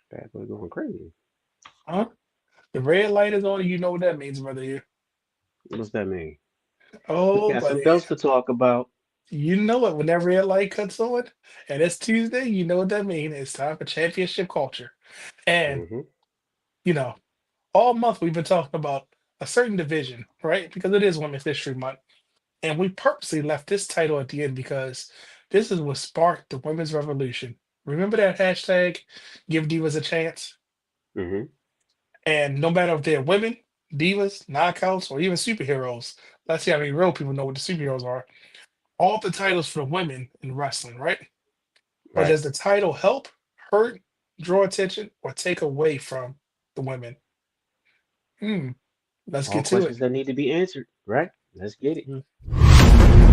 Bad boy going crazy. Huh? The red light is on, and you know what that means, brother. Here. What does that mean? We Oh, got some buddy. belts to talk about. You know it. When that red light cuts on, and it's Tuesday, you know what that means. It's time for championship culture. And, Hmm. you know, all month we've been talking about a certain division, right? Because it is Women's History Month. And we purposely left this title at the end because this is what sparked the women's revolution. Remember that hashtag, give divas a chance? Hmm. And no matter if they're women, divas, knockouts, or even superheroes, let's see how many real people know what the superheroes are. All the titles for the women in wrestling, right? But Right. does the title help, hurt, draw attention, or take away from the women? Hmm. Let's All get to it. questions that need to be answered. Right. Let's get it. Mhm.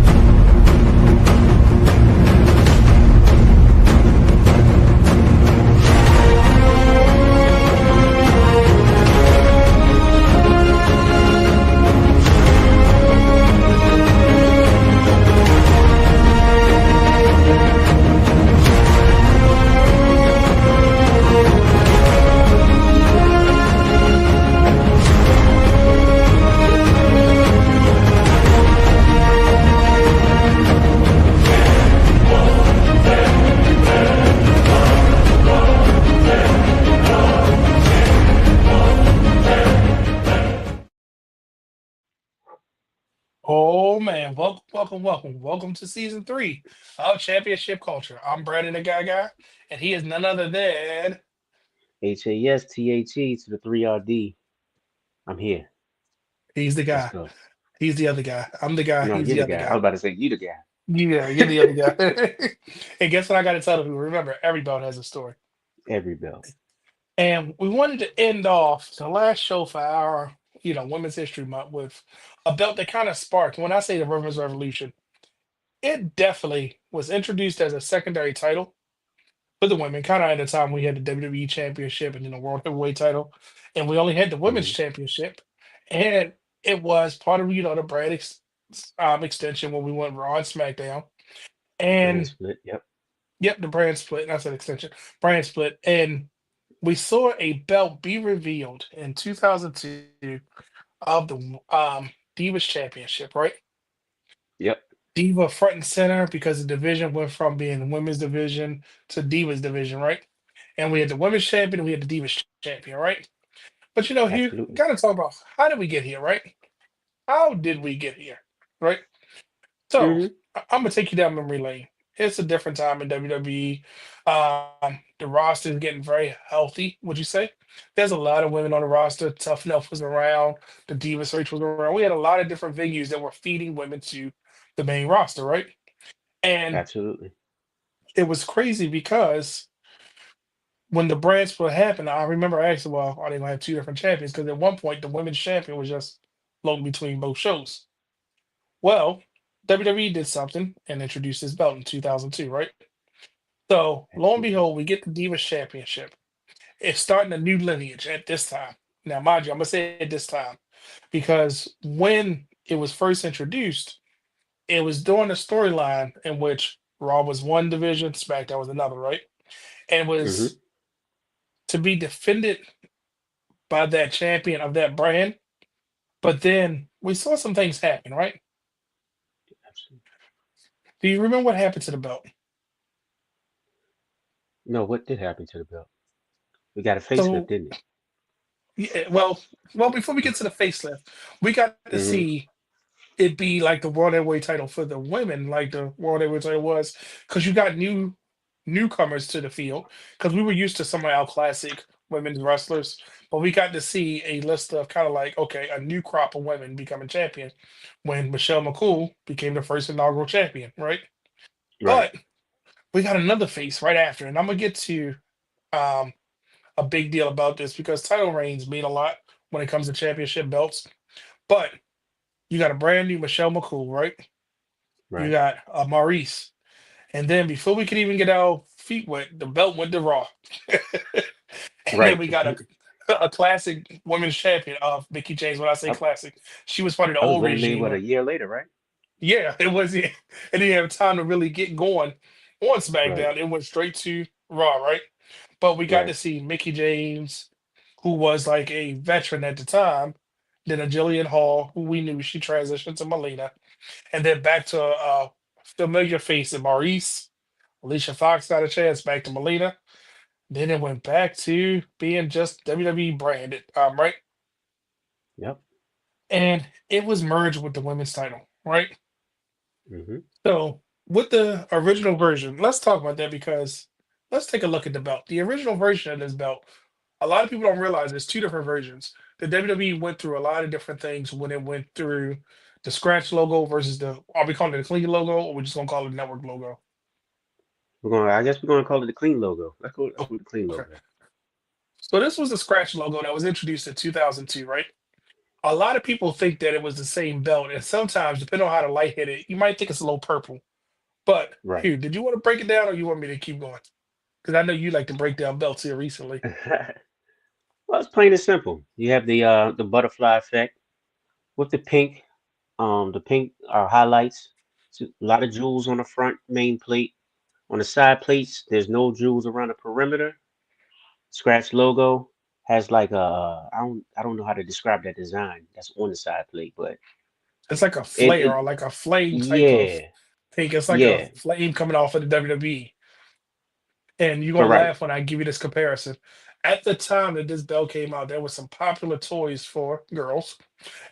Oh man, welcome, welcome, welcome, welcome to season three of Championship Culture. I'm Brandon the Guy, and he is none other than HASTHE to the 3RD. I'm here. he's the Let's guy. go. He's the other guy. I'm the guy. No, He's you're the the other guy. I guy. was about to say you the guy. Yeah, you're the other guy. And guess what I got to tell people? Remember, every belt has a story. Every belt. And we wanted to end off the last show for our, Women's History Month with a belt that kind of sparked. When I say the Women's Revolution, it definitely was introduced as a secondary title for the women. Kind of at the time we had the WWE Championship and then the World Heavyweight title, and we only had the Women's Hmm. Championship, and it was part of the brand extension when we went Raw and SmackDown, Brand and split. Yep. yep, the brand split. That's an extension, brand split, and we saw a belt be revealed in 2002 of the Divas Championship, right? Yep. Diva front and center because the division went from being the women's division to Divas division, right? And we had the women's champion and we had the Divas champion, right? But Hugh, Absolutely. gotta talk about how did we get here, right? How did we get here, right? So Hmm. I'm gonna take you down memory lane. It's a different time in WWE. The roster is getting very healthy. Would you say? There's a lot of women on the roster. Tough Enough was around. The Divas Reach was around. We had a lot of different venues that were feeding women to the main roster, right? And Absolutely. it was crazy because when the brand split happened, I remember asking, well, are they gonna have two different champions? Because at one point the women's champion was just floating between both shows. Well, WWE did something and introduced this belt in 2002, right? So lo and Absolutely. behold, we get the Divas Championship. It's starting a new lineage at this time. Now, mind you, I'm gonna say at this time because when it was first introduced, it was during a storyline in which Raw was one division, SmackDown was another, right? And it Hmm. was to be defended by that champion of that brand. But then we saw some things happen, right? Absolutely. Do you remember what happened to the belt? No, what did happen to the belt? We got a facelift, So, didn't it? yeah, well, before we get to the facelift, we got to Hmm. see it be like the World Heavyweight title for the women, like the World Heavyweight title was, because you got newcomers to the field. Because we were used to some of our classic women's wrestlers, but we got to see a list of kind of like, okay, a new crop of women becoming champion when Michelle McCool became the first inaugural champion, right? Right. But we got another face right after, and I'm gonna get to um, a big deal about this because title reigns mean a lot when it comes to championship belts. But you got a brand new Michelle McCool, right? You Right. got Maurice, and then before we could even get our feet wet, the belt went to Raw, and then Right. we got a classic women's champion of Mickey James. When I say I, classic, she was part of the I was old gonna name regime. what a year later, right? Yeah, it was. It didn't have time to really get going on Right. SmackDown. It went straight to Raw, right? But we got Right. to see Mickey James, who was like a veteran at the time, then a Jillian Hall, who we knew she transitioned to Melina, and then back to a familiar face in Maurice. Alicia Fox got a chance back to Melina. Then it went back to being just WWE branded, right? Yep. And it was merged with the women's title, right? Hmm. So with the original version, let's talk about that because let's take a look at the belt. The original version of this belt, a lot of people don't realize there's two different versions. The WWE went through a lot of different things when it went through the scratch logo versus the are we calling it the clean logo or we're just gonna call it the network logo? I guess we're gonna call it the clean logo. Let's go with the clean Okay. logo. So this was the scratch logo that was introduced in 2002, right? A lot of people think that it was the same belt, and sometimes, depending on how the light hit it, you might think it's a little purple. But Right. here, did you want to break it down, or you want me to keep going? Because I know you like to break down belts here recently. Well, it's plain and simple. You have the butterfly effect with the pink. The pink are highlights. A lot of jewels on the front main plate. On the side plates, there's no jewels around the perimeter. Scratch logo has like I don't know how to describe that design that's on the side plate, but It's like a it flare it or like a flame type of yeah, thing. It's like a yeah, flame coming off of the WWE. And you're gonna correct. laugh when I give you this comparison. At the time that this belt came out, there was some popular toys for girls,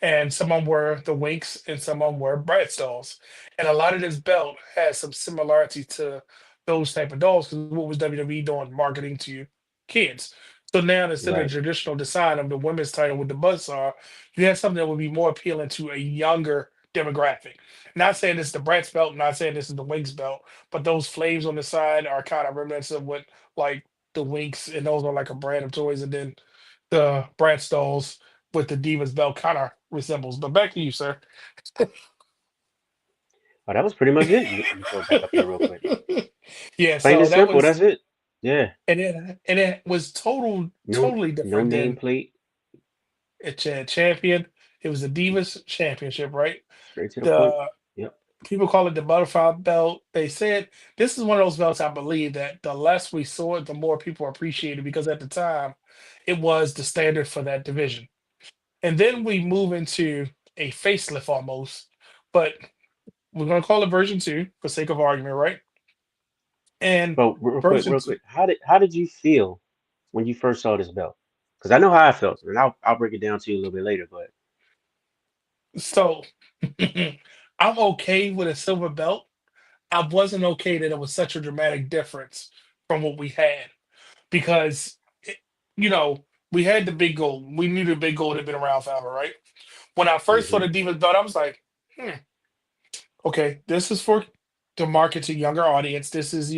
and some of them were the Winks, and some of them were Bratz dolls. And a lot of this belt has some similarity to those type of dolls because what was WWE doing marketing to kids? So now instead of the Right. traditional design of the women's title with the buzzsaw, you have something that would be more appealing to a younger demographic. Not saying this is the Bratz belt, not saying this is the Winks belt, but those flames on the side are kind of reminiscent of what like the Winks, and those are like a brand of toys, and then the Bratz dolls with the Divas belt kind of resembles. But back to you, sir. Oh, that was pretty much it. Let me throw it back up here real quick. Yeah, Plain so and that simple. was That's it. Yeah. and it was No totally no different than nameplate. it had champion. It was the Divas Championship, right? Straight to the point. The Yep. people call it the butterfly belt. They said this is one of those belts I believe that the less we saw it, the more people appreciate it because at the time it was the standard for that division. And then we move into a facelift almost, but we're gonna call it version two for sake of argument, right? And But real quick, version real two. quick. How did you feel when you first saw this belt? Because I know how I felt, and I'll break it down to you a little bit later. But So I'm okay with a silver belt. I wasn't okay that it was such a dramatic difference from what we had because, it, you know, we had the big gold. We knew the big gold had been around forever, right? When I first saw hmm the Divas belt, I was like, hmm, okay, this is for to market to younger audience. This is,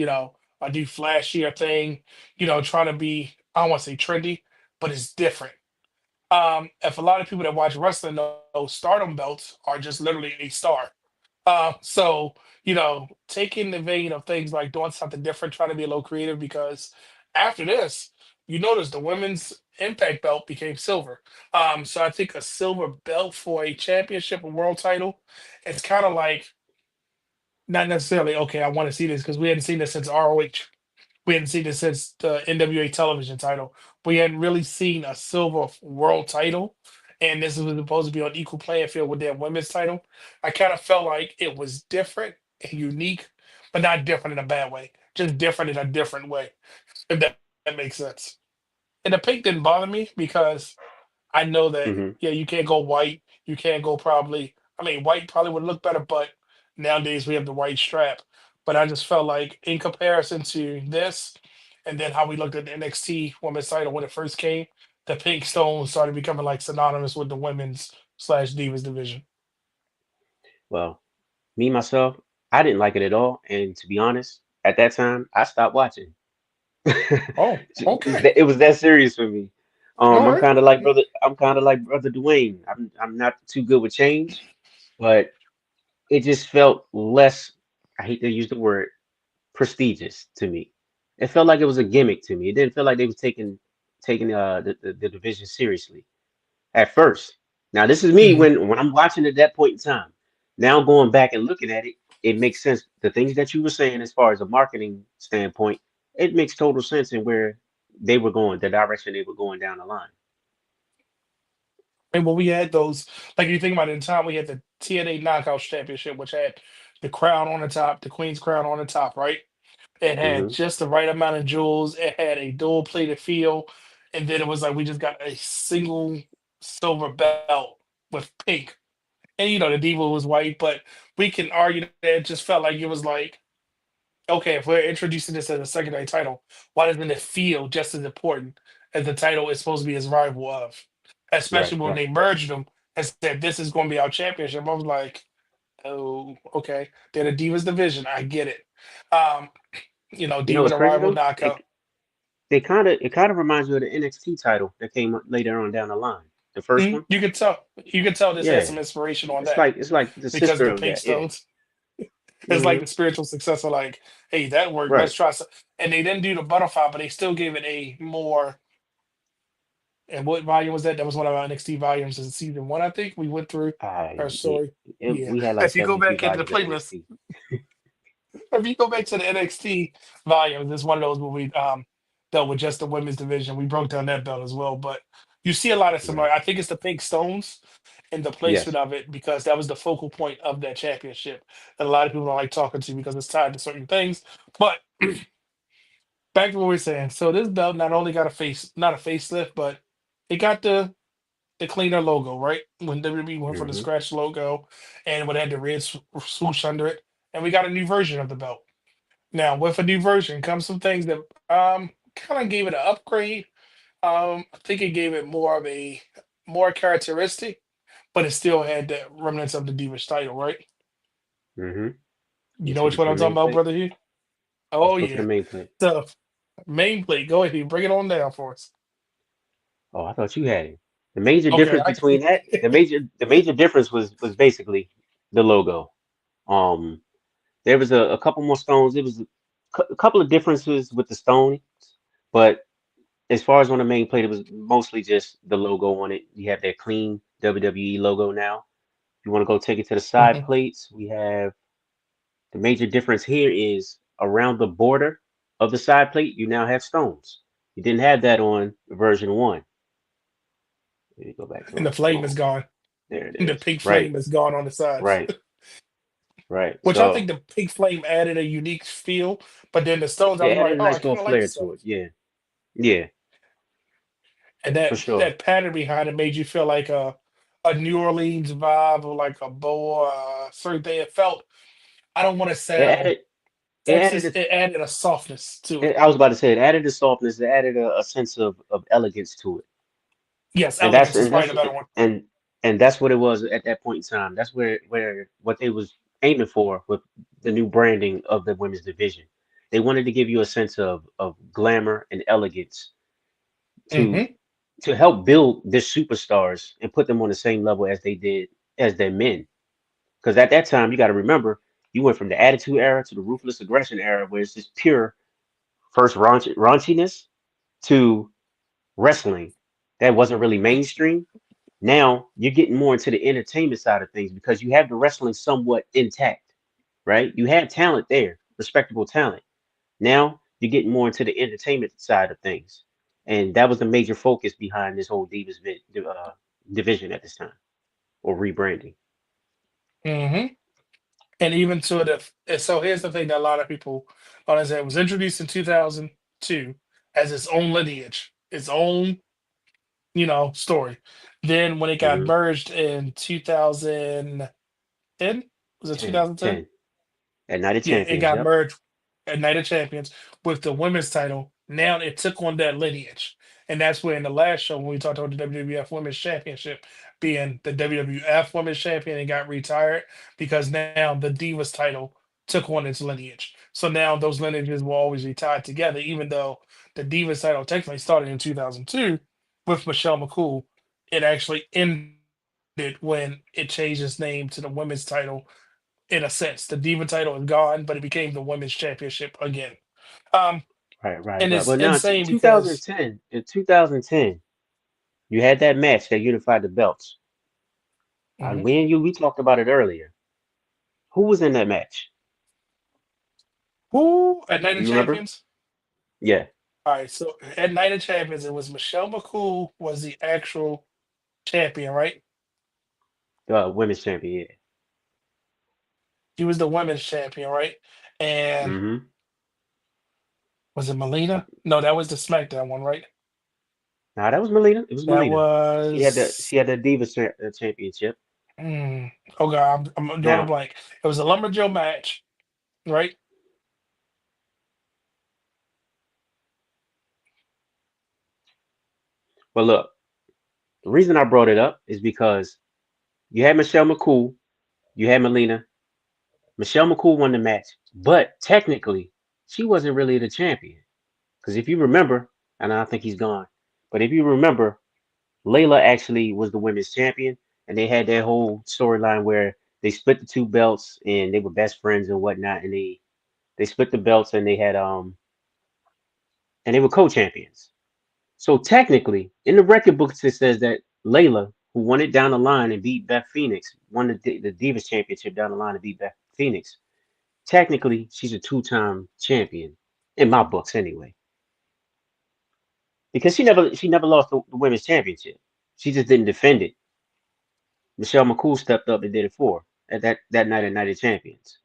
a new flashier thing, trying to be, I don't want to say trendy, but it's different. If a lot of people that watch wrestling know, stardom belts are just literally a star. So, taking the vein of things like doing something different, trying to be a little creative, because after this, you notice the women's impact belt became silver. So I think a silver belt for a championship or world title, it's kind of like not necessarily okay. I want to see this because we hadn't seen this since ROH. We hadn't seen this since the NWA television title. We hadn't really seen a silver world title. And this was supposed to be on equal playing field with their women's title. I kind of felt like it was different and unique, but not different in a bad way. Just different in a different way, if that makes sense. And the pink didn't bother me because I know that, hmm yeah, you can't go white. You can't go probably, I mean, white probably would look better, but nowadays we have the white strap. But I just felt like in comparison to this, and then how we looked at the NXT women's title when it first came, the pink stone started becoming like synonymous with the women's slash divas division. well, me myself, I didn't like it at all, and to be honest, at that time, I stopped watching. Oh, It was okay. that serious for me. All I'm right. kind of like brother. I'm kind of like brother Dwayne. I'm not too good with change, but it just felt less. I hate to use the word prestigious to me. It felt like it was a gimmick to me. It didn't feel like they was taking the division seriously at first. Now this is me Mhm. when I'm watching at that point in time. Now going back and looking at it, it makes sense. The things that you were saying as far as a marketing standpoint, it makes total sense in where they were going, the direction they were going down the line. And when we had those, like you think about it, in time, we had the TNA Knockouts Championship, which had the crown on the top, the Queen's crown on the top, right? It had Hmm. just the right amount of jewels. It had a dual plated feel. And then it was like we just got a single silver belt with pink. And you know, the Diva was white, but we can argue that it just felt like it was like, okay, if we're introducing this as a secondary title, why doesn't it feel just as important as the title is supposed to be its rival of? Right, Especially when right. they merged them and said this is going to be our championship. I was like, oh, okay. They're the Divas division. I get it. Um, you know, You know Divas what's are crazy rival though? knockout. It kind of reminds you of the NXT title that came up later on down the line. The first one. You can tell. You can tell this has Yeah. some inspiration on It's that like it's like the because sister the of pink that. Yeah. stones. It's like Hmm. the spiritual successor. Like, hey, that worked. Right. Let's try some. And they didn't do the butterfly, but they still gave it a more. And what volume was that? That was one of our NXT volumes in season one, I think. We went through I our story. Yeah. we had like If you go 72 back into the volumes of playlist, NXT. if you go back to the NXT volumes, it's one of those where we dealt with just the women's division. We broke down that belt as well. But you see a lot of similar. Right. I think it's the pink stones and the placement Yes. of it because that was the focal point of that championship. And a lot of people don't like talking to because it's tied to certain things. But back to what we are saying. So this belt not only got a face, not a facelift, but it got the cleaner logo, right? When WWE went for the Hmm. scratch logo and when it had the red swoosh under it, and we got a new version of the belt. Now, with a new version comes some things that kind of gave it an upgrade. I think it gave it more of a more characteristic, but it still had the remnants of the Divas title, right? Hmm. You You know said which it's one the I'm talking main about, plate. brother? Here. Let's Oh go to the yeah. main plate. So main plate. Go ahead, bring it on down for us. Oh, I thought you had it. The major Okay. difference between that, the major difference was basically the logo. Um, there was a couple more stones. There was a couple of differences with the stones, but as far as on the main plate, it was mostly just the logo on it. You have that clean WWE logo now. If you want to go take it to the side Mhm. plates, we have the major difference here is around the border of the side plate, you now have stones. You didn't have that on version one. Let me go back to And my the flame is phone. gone. There it The is. pink Right, flame is gone on the sides. right, right. Which I think So the pink flame added a unique feel, but then the stones, I it was like, added a oh, I nice kind little of like the flair to it. stones. Yeah, yeah, And for sure. that pattern behind it made you feel like a New Orleans vibe or like a boa certain thing. It felt, I don't want to It sound added, it added. Texas, it added a softness to it. I was about to say it added a softness. It added a sense of elegance to it, Yes, and that's elegance is and probably that's the better one. and and that's what it was at that point in time. That's where what they was aiming for with the new branding of the women's division. They wanted to give you a sense of glamour and elegance to Hmm. to help build their superstars and put them on the same level as they did as their men. Because at that time, you got to remember, you went from the Attitude Era to the Ruthless Aggression Era, where it's just pure first raunchiness to wrestling that wasn't really mainstream. Now you're getting more into the entertainment side of things because you have the wrestling somewhat intact, right? You have talent there, respectable talent. Now you're getting more into the entertainment side of things, and that was the major focus behind this whole division at this time, or rebranding. Hmm. And even to the, and so here's the thing that a lot of people don't understand. It was introduced in 2002 as its own lineage, its own, story. Then when it got Hmm. merged in 2010, was it 10, 2010? 10 at Night of Yeah, it Champions. got Yep. merged at Night of Champions with the women's title. Now it took on that lineage. And that's where in the last show, when we talked about the WWF Women's Championship being the WWF Women's Champion and got retired because now the Divas title took on its lineage. So now those lineages will always be tied together, even though the Divas title technically started in 2002 with Michelle McCool. It actually ended when it changed its name to the women's title in a sense. The Diva title is gone, but it became the Women's Championship again. Um, Right, and right, it's right. Well, now insane because 2010, in 2010, you had that match that unified the belts. mhm, We talked about it earlier. Who was in that match? who at Night of You remember? Champions? Yeah, All right, so at Night of Champions, it was Michelle McCool was the actual champion, right? women's champion. Yeah. She was the women's champion, right? And Mm-hmm. was it Melina? No, that was the SmackDown one, right? Nah, that was Melina. It was That Melina. She had the was. she had the Divas championship. Mm, oh God, I'm drawing a Now, blank. It was a lumberjill match, right? but look, the reason I brought it up is because you had Michelle McCool, you had Melina. Michelle McCool won the match, but technically, she wasn't really the champion. Because if you remember, and I think he's gone, but if you remember, Layla actually was the women's champion, and they had that whole storyline where they split the two belts and they were best friends and whatnot, and they split the belts and they were co-champions. So technically, in the record books, it says that Layla, who won it down the line and beat Beth Phoenix, won the Divas Championship down the line and beat Beth Phoenix. Technically, she's a two-time champion in my books, anyway, because she never lost the women's championship. She just didn't defend it. Michelle McCool stepped up and did it for her at that night at Night of Champions.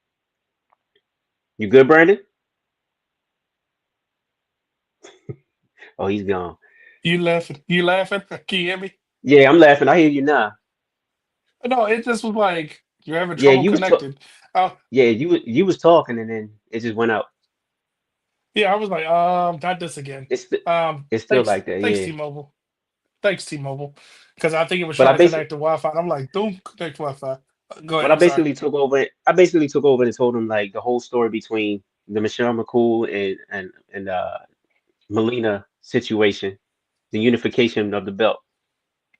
You good, Brandon? Oh, he's gone. You laughing? You laughing? Can you hear me? Yeah, I'm laughing. I hear you now. No, it just was like you're having Yeah, trouble you was connecting. Oh, yeah, you was talking and then it just went out. yeah, I was like, not this again. It's st- it's still Thanks, like that, thanks, yeah. T-Mobile. Thanks, T-Mobile, because I think it was But trying I to basically connect to Wi-Fi. And I'm like, boom, connect to Wi-Fi. Go but ahead. I I'm sorry. basically took over. I basically took over and told him like the whole story between the Michelle McCool and Melina situation, the unification of the belt.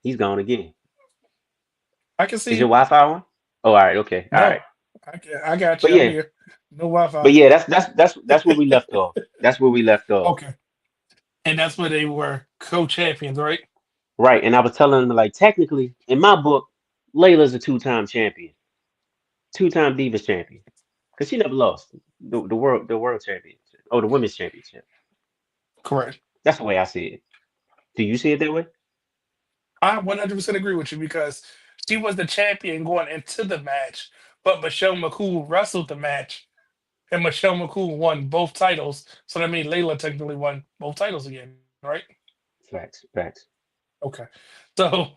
He's gone again. I can Is see your you. Wi-Fi on? Oh, all right, okay, all right. No, I got But you. I'm yeah, here. No Wi-Fi. but yeah, that's where we left off. That's where we left off. Okay, and that's where they were co-champions, right? Right, and I was telling him like technically in my book, Layla's a two-time champion, two-time Divas champion, because she never lost the world championship or the women's championship. Correct. That's the way I see it. Do you see it that way? I 100% agree with you because she was the champion going into the match, but Michelle McCool wrestled the match, and Michelle McCool won both titles. So that means Layla technically won both titles again, right? Facts, facts. Okay. So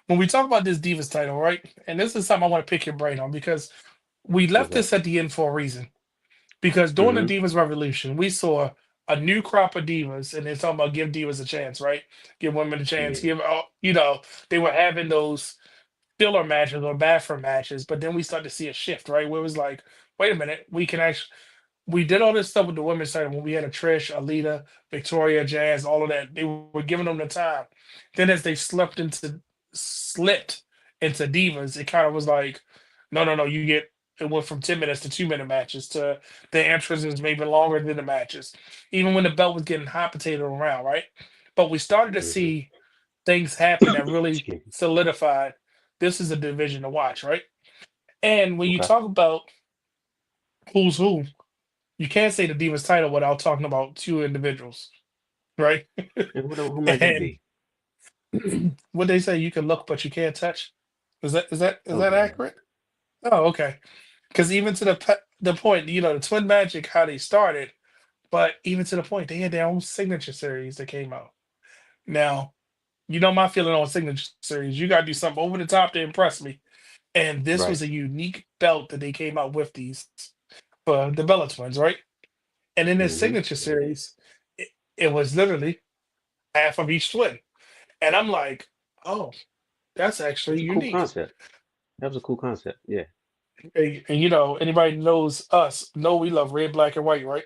when we talk about this Divas title, right? And this is something I want to pick your brain on because we What's left up? this at the end for a reason. Because during the Mm-hmm. Divas Revolution, we saw a new crop of divas, and they're talking about give divas a chance, right? Give women a chance. Yeah. Give, they were having those filler matches or bathroom matches, but then we start to see a shift, right? Where it was like, wait a minute, we can actually we did all this stuff with the women's side when we had a Trish, Alita, Victoria, Jazz, all of that. They were giving them the time. Then as they slipped into divas, it kind of was like, no, no, no, you get it went from 10 minutes to 2 minute matches to the entrances maybe longer than the matches. Even when the belt was getting hot potato around, right? But we started to Mm-hmm. see things happen that really Excuse me. solidified this is a division to watch, right? And when you Okay. talk about who's who, you can't say the Divas title without talking about two individuals, right? And who might that And be? what they say, you can look but you can't touch. Is that Something like that. accurate? Oh, okay. Because even to the point, the Twin Magic, how they started, but even to the point, they had their own signature series that came out. Now, you know my feeling on signature series. You got to do something over the top to impress me. And this was Right. a unique belt that they came out with these for the Bella Twins, right? And in this Mm-hmm. signature series, it, it was literally half of each twin. And I'm like, oh, that's actually That's a cool unique. concept. That was a cool concept. Yeah. And anybody knows us, know we love red, black, and white, right?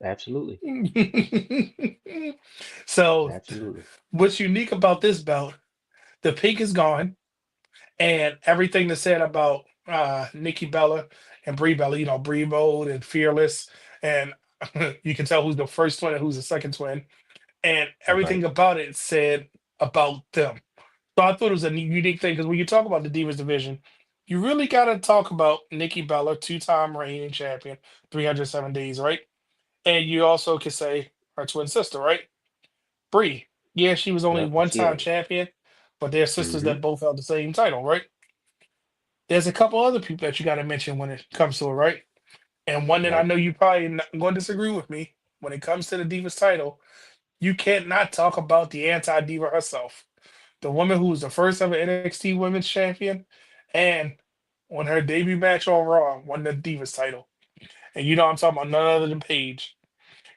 Absolutely. So Absolutely. what's unique about this belt, the pink is gone, and everything that's said about Nikki Bella and Brie Bella, Brie Bold and Fearless, and you can tell who's the first twin and who's the second twin, and Right. everything about it said about them. So I thought it was a unique thing because when you talk about the Divas division, you really got to talk about Nikki Bella, two-time reigning champion, 307 days, right? And you also could say her twin sister, right? Bree. Yeah, she was only Yep. one She time had. champion, but they're sisters Mm-hmm. that both held the same title, right? There's a couple other people that you got to mention when it comes to it, right? And one that I Right. know you probably not going to disagree with me when it comes to the Divas title, you can't not talk about the anti Diva herself, the woman who was the first ever NXT Women's Champion, and on her debut match on Raw, won the Divas title. And you know I'm talking about none other than Paige.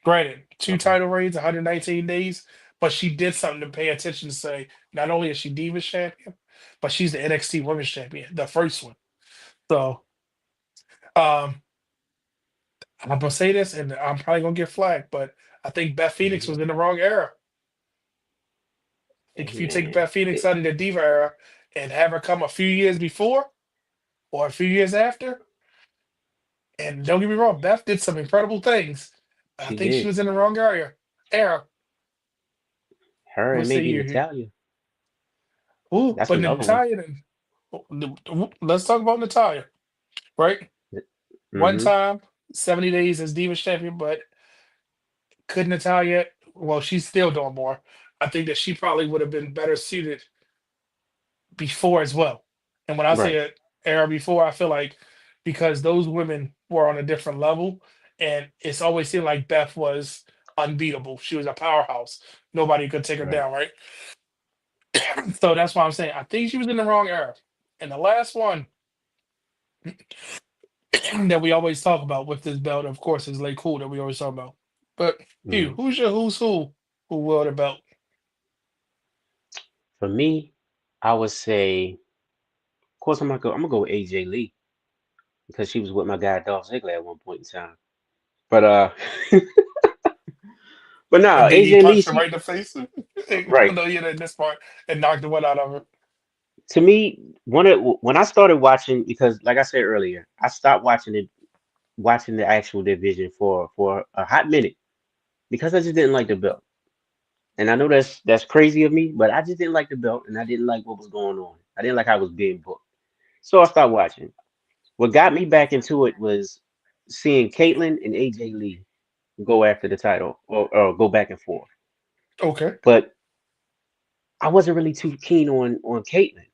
Granted, two Okay. title reigns, 119 days, but she did something to pay attention to say not only is she Divas champion, but she's the NXT Women's Champion, the first one. So um, I'm gonna say this, and I'm probably gonna get flagged, but I think Beth Phoenix was Mhm. in the wrong era. I think Hey if you take man. Beth Phoenix out of the Diva era and have her come a few years before or a few years after, and don't get me wrong, Beth did some incredible things. I She think she did. was in the wrong area. Era. Her What and say maybe you? Natalia. Ooh, That's but another one. Natalia, let's talk about Natalia, right? One Mm-hmm. time, 70 days as Divas champion, but could Natalia, well, she's still doing more. I think that she probably would have been better suited before as well. And when I say Right. it era before, I feel like because those women were on a different level, and it's always seemed like Beth was unbeatable. She was a powerhouse. Nobody could take her Right. down, right? So that's why I'm saying I think she was in the wrong era. And the last one that we always talk about with this belt, of course, is Lay Cool that we always talk about. But you, Mm. who's your who's who wore the belt? For me, I would say, of course, I'm gonna go with AJ Lee because she was with my guy Dolph Ziggler at one point in time. But but no, And then he AJ Lee, punched her right she in the face. right. No, you know, in this part and knocked the one out of her. To me, when I started watching, because like I said earlier, I stopped watching the actual division for a hot minute because I just didn't like the belt. And I know that's crazy of me, but I just didn't like the belt and I didn't like what was going on. I didn't like how it was being booked. So I stopped watching. What got me back into it was seeing Caitlyn and AJ Lee go after the title or go back and forth. Okay. But I wasn't really too keen on Caitlyn.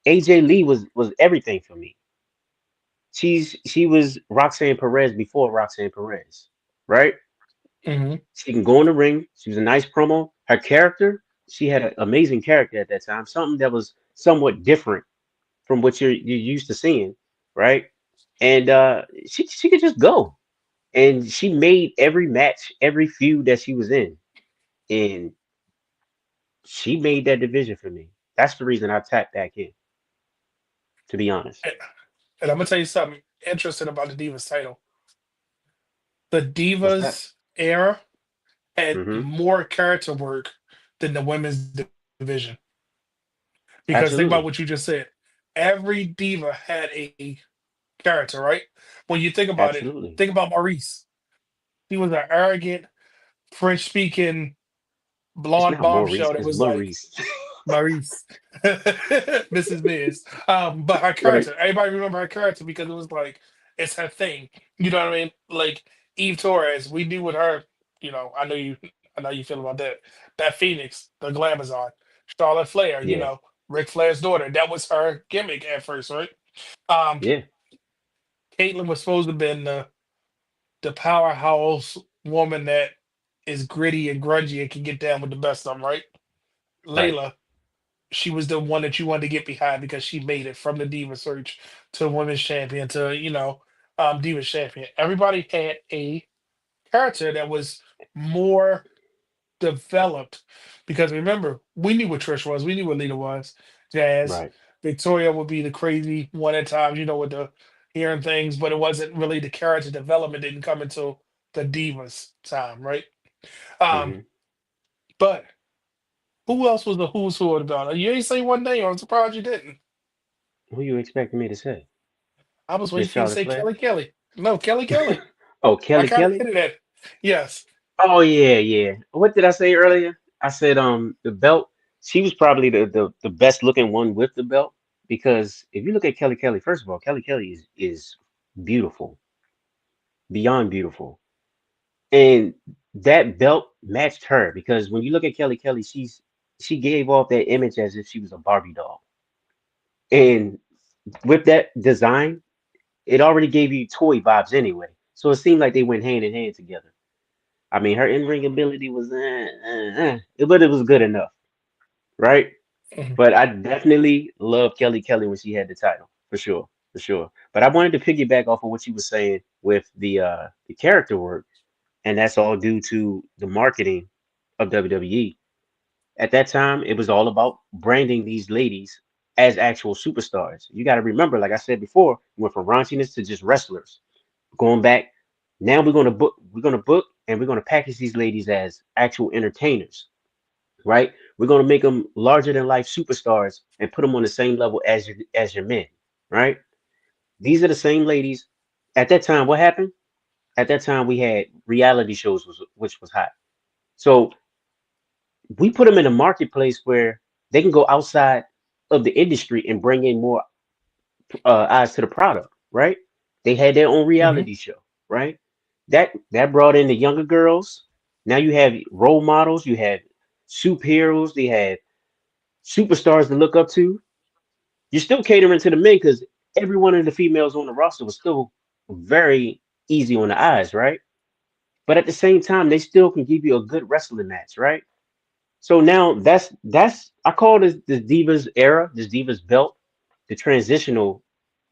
AJ Lee was everything for me. She was Roxanne Perez before Roxanne Perez, right? Hmm. She can go in the ring. She was a nice promo. Her character, she had an amazing character at that time, something that was somewhat different from what you're used to seeing, right? And she could just go, and she made every match, every feud that she was in, and she made that division for me. That's the reason I tapped back in, to be honest. And I'm gonna tell you something interesting about the Divas title. The What's that? Divas era had Mm-hmm. more character work than the women's division. Because think about what you just Absolutely. said. Every diva had a character, right? When you think about it, think Absolutely. about Maurice. He was an arrogant, French speaking It's blonde not Maurice, bombshell that it's was like Maurice. Maurice, Mrs. Biz. But her Right. character, everybody remember her character because it was like it's her thing. You know what I mean? Like Eve Torres, we knew with her. You know, I know you feel about that. That Phoenix, the Glamazon, Charlotte Flair. You Yeah. know, Ric Flair's daughter. That was her gimmick at first, right? Um, Yeah. Caitlyn was supposed to have been the powerhouse woman that is gritty and grungy and can get down with the best of them, right? Right. Layla, she was the one that you wanted to get behind because she made it from the Diva Search to Women's Champion to, Diva Champion. Everybody had a character that was more developed because remember, we knew what Trish was, we knew what Lita was. Jazz, Right. Victoria would be the crazy one at times, with the hearing things, but it wasn't really the character development didn't come until the Divas time, right? Um, Mm-hmm. but who else was the who's who about it? You ain't say one name. I'm surprised you didn't. Who you expecting me to say? I was Miss waiting for you to Charlotte say Flair? Kelly Kelly. No, Kelly Kelly. Oh, I Kelly kind of Kelly? hinted at it. Yes. Oh yeah, yeah. What did I say earlier? I said the belt, she was probably the best looking one with the belt because if you look at Kelly Kelly, first of all, Kelly Kelly is beautiful, beyond beautiful. and that belt matched her because when you look at Kelly, she gave off that image as if she was a Barbie doll, and with that design, it already gave you toy vibes anyway. So it seemed like they went hand in hand together. I mean, her in ring ability was, but it was good enough, right? Mhm. But I definitely love Kelly when she had the title, for sure, for sure. But I wanted to piggyback off of what you were saying with the character work, and that's all due to the marketing of WWE. At that time, it was all about branding these ladies as actual superstars. You got to remember, like I said before, we went from raunchiness to just wrestlers. Going back, now we're gonna book, and we're gonna package these ladies as actual entertainers, right? We're gonna make them larger than life superstars and put them on the same level as your men, right? These are the same ladies. At that time, what happened? At that time, we had reality shows, which was hot. So we put them in a marketplace where they can go outside of the industry and bring in more eyes to the product, right? They had their own Mhm. reality show, right? That brought in the younger girls. Now you have role models, you have superheroes, they have superstars to look up to. You're still catering to the men because every one of the females on the roster was still very easy on the eyes, right? But at the same time, they still can give you a good wrestling match, right? So now that's I call this the Divas era, this Divas belt, the transitional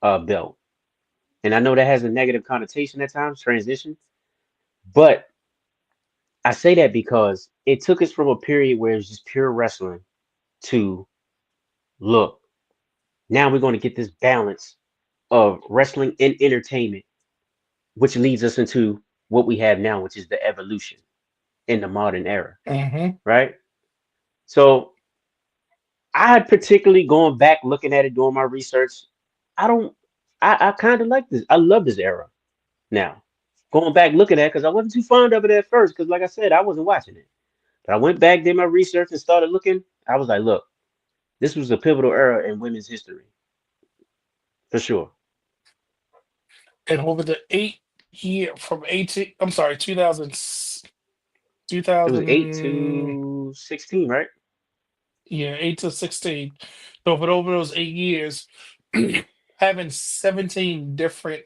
belt. And I know that has a negative connotation at times, transition, but I say that because it took us from a period where it was just pure wrestling to look, now we're going to get this balance of wrestling and entertainment, which leads us into what we have now, which is the evolution in the modern era, Mhm. right? So I had particularly going back looking at it doing my research. I don't I kind of like this. I love this era now. Going back looking at it because I wasn't too fond of it at first because like I said, I wasn't watching it. But I went back, did my research and started looking. I was like, look, this was a pivotal era in women's history, for sure. And over the 8 year from 18, I'm sorry, 2000, It was 8 2000, to 16, right? yeah, 8 to 16. So for over those 8 years, having 17 different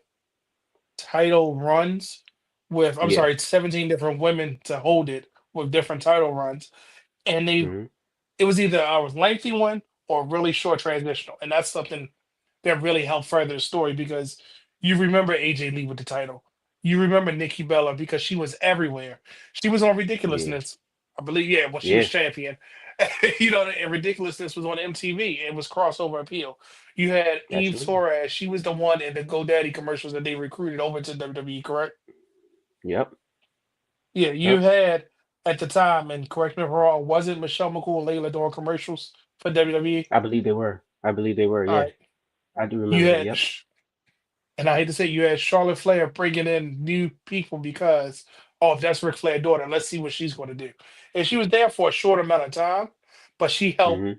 title runs with, I'm Yeah. sorry, 17 different women to hold it with different title runs. And Hmm. it was either a lengthy one or really short transitional. And that's something that really helped further the story because you remember AJ Lee with the title. You remember Nikki Bella because she was everywhere. She was on Yeah. Ridiculousness, I believe. Yeah, when she was Yeah. champion, and Ridiculousness was on MTV. It was crossover appeal. You had Eve Absolutely. Torres. She was the one in the GoDaddy commercials that they recruited over to WWE. Correct? Yep. Yeah, you Yep. had at the time, and correct me if I'm wrong. Was it Michelle McCool and Layla doing commercials for WWE? I believe they were. I believe they were. All Yeah. right. I do You remember that. had Yep. And I hate to say, you had Charlotte Flair bringing in new people because, oh, if that's Ric Flair's daughter, let's see what she's going to do. And she was there for a short amount of time, but Hmm.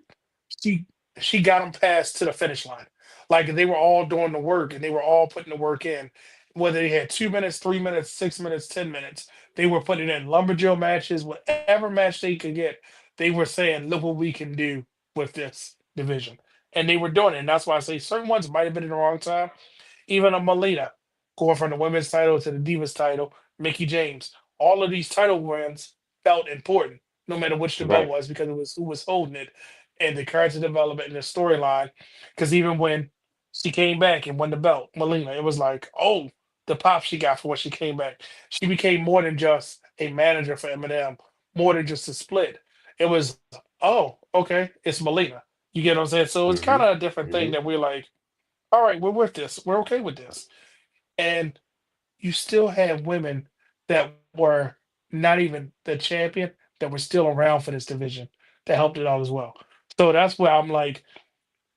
she she got them past to the finish line. Like they were all doing the work and they were all putting the work in. Whether they had 2 minutes, 3 minutes, 6 minutes, 10 minutes, they were putting in lumberjill matches, whatever match they could get. They were saying, "Look what we can do with this division," and they were doing it. And that's why I say certain ones might have been in the wrong time, even a Melina going from the women's title to the Divas title, Mickey James. All of these title wins felt important, no matter which the belt Right. was, because it was who was holding it and the character development and the storyline. Because even when she came back and won the belt, Melina, it was like, oh, the pop she got for when she came back. She became more than just a manager for Eminem, more than just a split. It was, oh, okay, it's Melina. You get what I'm saying? So it's kind Hmm. of a different thing Hmm. that we're like, all right, we're with this. We're okay with this. And you still had women that were not even the champion that were still around for this division that helped it out as well. So that's where I'm like,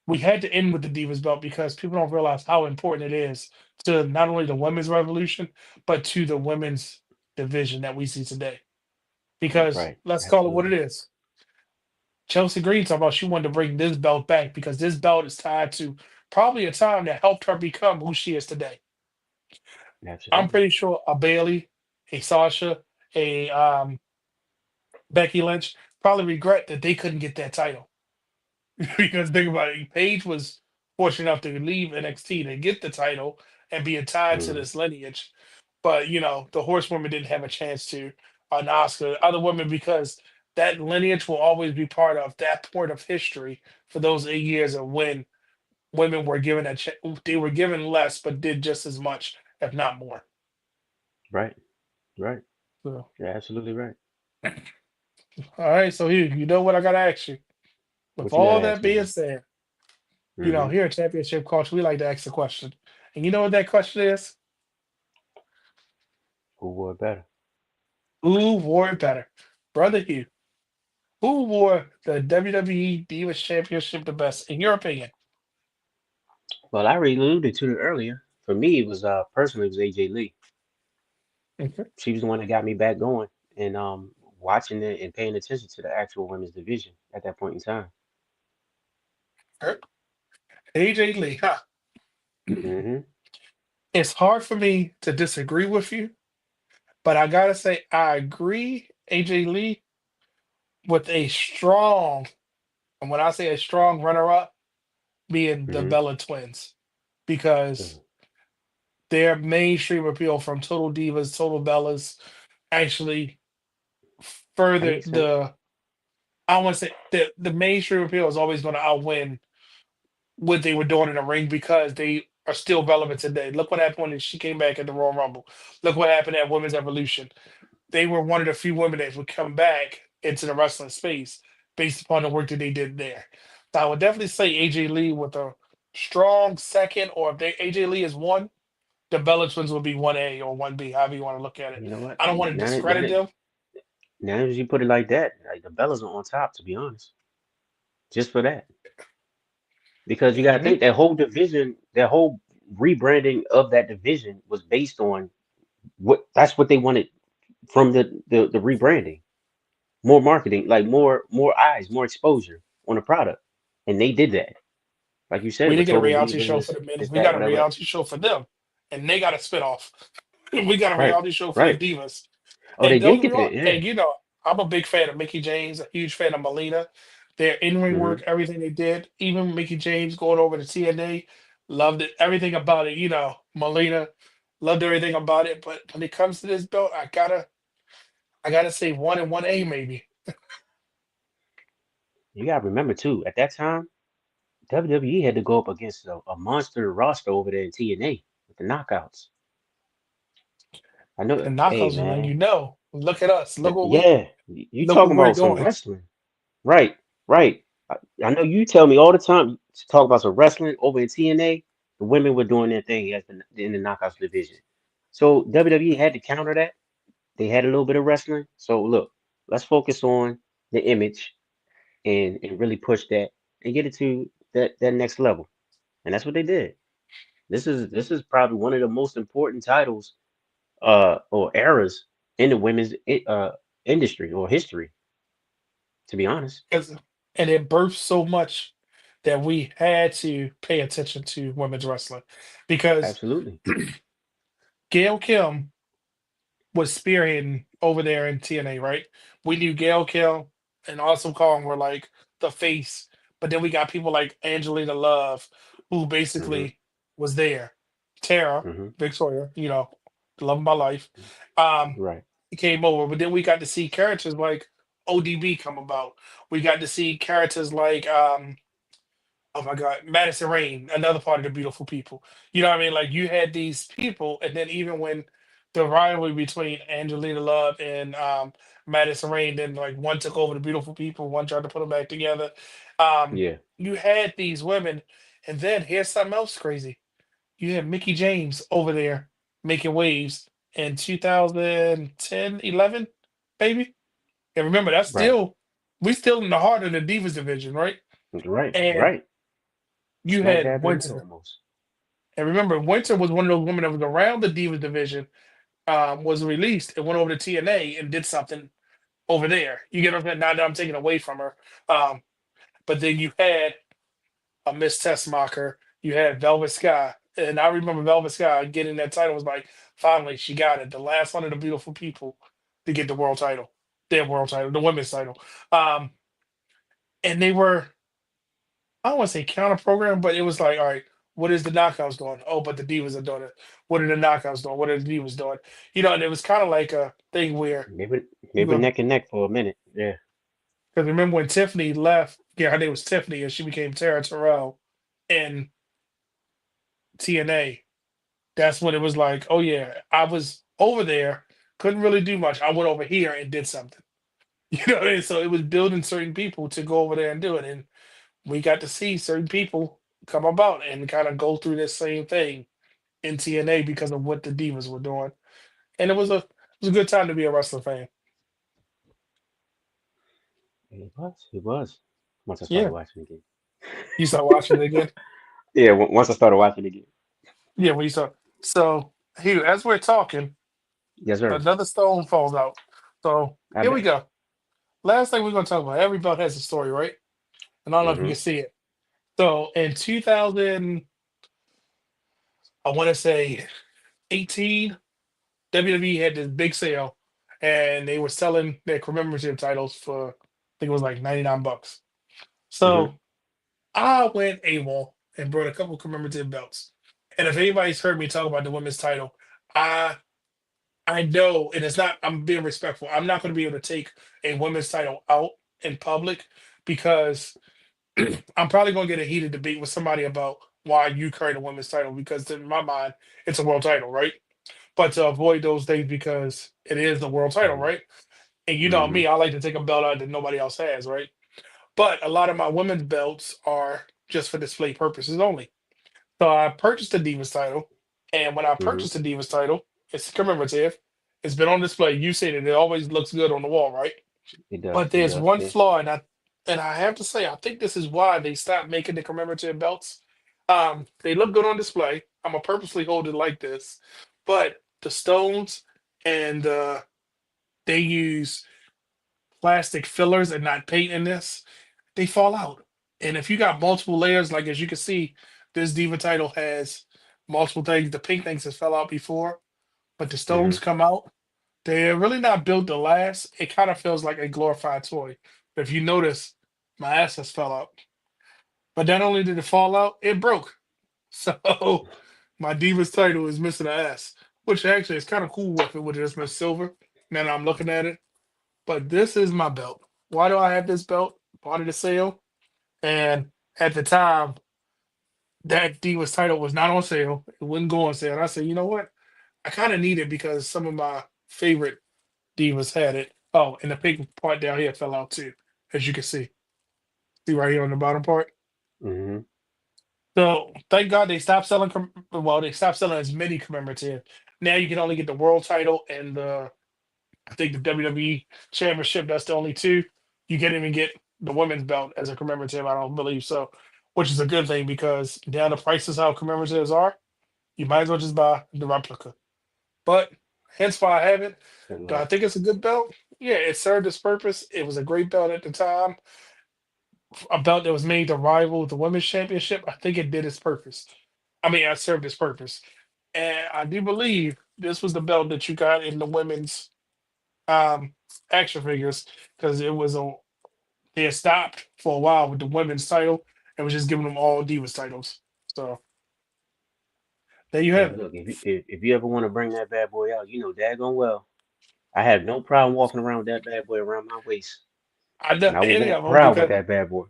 we had to end with the Divas belt because people don't realize how important it is to not only the women's revolution, but to the women's division that we see today. Because Right. let's call it what it Absolutely. is. Chelsea Green talked about she wanted to bring this belt back because this belt is tied to probably a time that helped her become who she is today. I'm Absolutely. pretty sure a Bailey, a Sasha. a Becky Lynch, probably regret that they couldn't get that title. Because think about it, Paige was fortunate enough to leave NXT to get the title and be tied to Mm, this lineage. But the horsewomen didn't have a chance to on Oscar. Other women, because that lineage will always be part of that point of history for those 8 years of when women were given they were given less, but did just as much, if not more. right, right. So, You're absolutely right. all right, so here, you know what I gotta ask you. With What you gotta all that ask me, being man? said, Hmm. here at Championship Culture, we like to ask a question. And you know what that question is? Who wore it better? Who wore it better? Brother Hugh, who wore the WWE Divas Championship the best, in your opinion? Well, I already alluded to it earlier. For me, it was personally, it was AJ Lee. Okay. She was the one that got me back going and watching it and paying attention to the actual women's division at that point in time. AJ Lee, huh? Hmm. It's hard for me to disagree with you, but I gotta say, I agree, AJ Lee, with a strong, and when I say a strong runner up, being the Hmm. Bella twins, because their mainstream appeal from Total Divas, Total Bellas actually That further makes sense. I want to say the mainstream appeal is always going to outwin what they were doing in the ring because they are still relevant today. Look what happened when she came back at the Royal Rumble. Look what happened at Women's Evolution. They were one of the few women that would come back into the wrestling space based upon the work that they did there. So I would definitely say AJ Lee with a strong second, or if AJ Lee is one, the Bella Twins will be 1A or 1B, however you want to look at it. You know what? I don't want to Now discredit that them. now that you put it like that, like the Bellas are on top, to be honest. Just for that, because you got to Hmm. think that whole division, that whole rebranding of that division was based on what that's what they wanted from the rebranding. More marketing, like more eyes, more exposure on the product, and they did that. Like you said, We with didn't get a Total reality show Divas, for the men. this, We that, got a whatever. reality show for them, and they got a spinoff. We got a Right, reality show for the right. divas. Oh, And they don't did get me get wrong. that. Yeah. And I'm a big fan of Mickey James, a huge fan of Melina. Their in-ring Hmm. work, everything they did, even Mickey James going over to TNA, loved it. Everything about it, Melina, loved everything about it. But when it comes to this belt, I gotta say 1 and 1A maybe. You gotta remember too. At that time, WWE had to go up against a monster roster over there in TNA with the knockouts. I know. And Hey, knockouts was letting man. look at us. Yeah, you Look talking what we're about some doing. wrestling. Right, right. I know you tell me all the time to talk about some wrestling over in TNA. The women were doing their thing as in the knockouts division. So WWE had to counter that. They had a little bit of wrestling. So look, let's focus on the image and really push that and get it to that next level. And that's what they did. This is probably one of the most important titles or eras in the women's industry or history, to be honest. 'Cause- and it birthed so much that we had to pay attention to women's wrestling because Absolutely. Gail Kim was spearheading over there in TNA, right? We knew Gail Kim and Awesome Kong were like the face, but then we got people like Angelina Love, who Hmm. basically was there. Tara, Hmm. Victoria, the love of my life, um, Right. came over. But then we got to see characters like ODB come about. We got to see characters like oh my God, Madison Rain, another part of the beautiful people. You know what I mean? Like you had these people, and then even when the rivalry between Angelina Love and Madison Rain, then like one took over the beautiful people, one tried to put them back together. Um, Yeah. you had these women, and then here's something else crazy. You had Mickey James over there making waves in 2010, 11, baby. And remember, Right. we still in the heart of the Divas division, right? Right. And Right. you Smack had dab in the middle Winter. almost. And remember, Winter was one of those women that was around the Divas division, was released and went over to TNA and did something over there. You get what I'm saying? Now that I'm taking away from her. Um, but then you had a Miss Tessmacher, you had Velvet Sky. And I remember Velvet Sky getting that title was like, finally, she got it. The last one of the beautiful people. to get the world title, their world title, the women's title. Um, and they were, I don't want to say counter program, but it was like, all right, what is the knockouts doing? Oh, but the divas are doing it. What are the knockouts doing? What are the divas doing? And it was kind of like a thing where Maybe you maybe go, neck and neck for a minute. Yeah. because remember when Tiffany left, yeah, her name was Tiffany, and she became Tara Terrell in TNA. That's when it was like, oh yeah, I was over there, couldn't really do much. I went over here and did something. And so it was building certain people to go over there and do it. And we got to see certain people come about and kind of go through this same thing in TNA because of what the Divas were doing. And it was a good time to be a wrestling fan. It was. It was. Once I started Yeah. watching again. You start watching it again? Yeah. Once I started watching again. Yeah, when you saw. So Hugh, as we're talking, Yes, sir. another stone falls out. So I here we bet. go. Last thing we're gonna talk about. Every belt has a story, right? And I don't know if you Mm-hmm. can see it. So in 2000, I want to say 18, WWE had this big sale, and they were selling their commemorative titles for I think it was like $99. Mm-hmm. So I went AWOL and brought a couple commemorative belts. And if anybody's heard me talk about the women's title, I I know, and it's not. I'm being respectful. I'm not going to be able to take a women's title out in public because I'm probably going to get a heated debate with somebody about why you carry the women's title because in my mind it's a world title, right? But to avoid those things because it is the world title, right? And you know Mm-hmm. me, I like to take a belt out that nobody else has, right? But a lot of my women's belts are just for display purposes only. So I purchased the Divas title, and when I Mm-hmm. purchased the Divas title, it's commemorative. It's been on display. You seen it; it always looks good on the wall, right? It does. But It there's does. one Yeah. flaw, and I have to say, I think this is why they stopped making the commemorative belts. They look good on display. I'm gonna purposely hold it like this, but the stones and they use plastic fillers and not paint in this, they fall out. And if you got multiple layers, like as you can see, this Diva title has multiple things. The pink things has fell out before, but the Mm-hmm. stones come out. They're really not built to last. It kind of feels like a glorified toy. But if you notice, my ass has fell out. But not only did it fall out, it broke. So my Divas title is missing an ass, which actually is kind of cool if it would have just been silver. Now that I'm looking at it. But this is my belt. Why do I have this belt? Bought it at sale. And at the time, that Divas title was not on sale. It wouldn't go on sale. And I said, you know what? I kind of need it because some of my favorite Divas had it. Oh, and the pink part down here fell out too, as you can see. See right here on the bottom part. Mm-hmm. So thank God they stopped selling. Well, they stopped selling as many commemorative. Now you can only get the world title and the I think the WWE Championship. That's the only two. You can't even get the women's belt as a commemorative. I don't believe so, which is a good thing because now the prices how commemoratives are, you might as well just buy the replica. But hence why I have it. Good Do I luck. think it's a good belt? Yeah, it served its purpose. It was a great belt at the time. A belt that was made to rival the women's championship. I think it did its purpose. I mean, it served its purpose. And I do believe this was the belt that you got in the women's um action figures because it was a they had stopped for a while with the women's title and was just giving them all Divas titles. So there you Hey, have it. look. If you ever want to bring that bad boy out, you know daggone well. I have no problem walking around with that bad boy around my waist, I know and I will any of walk them proud with because that bad boy.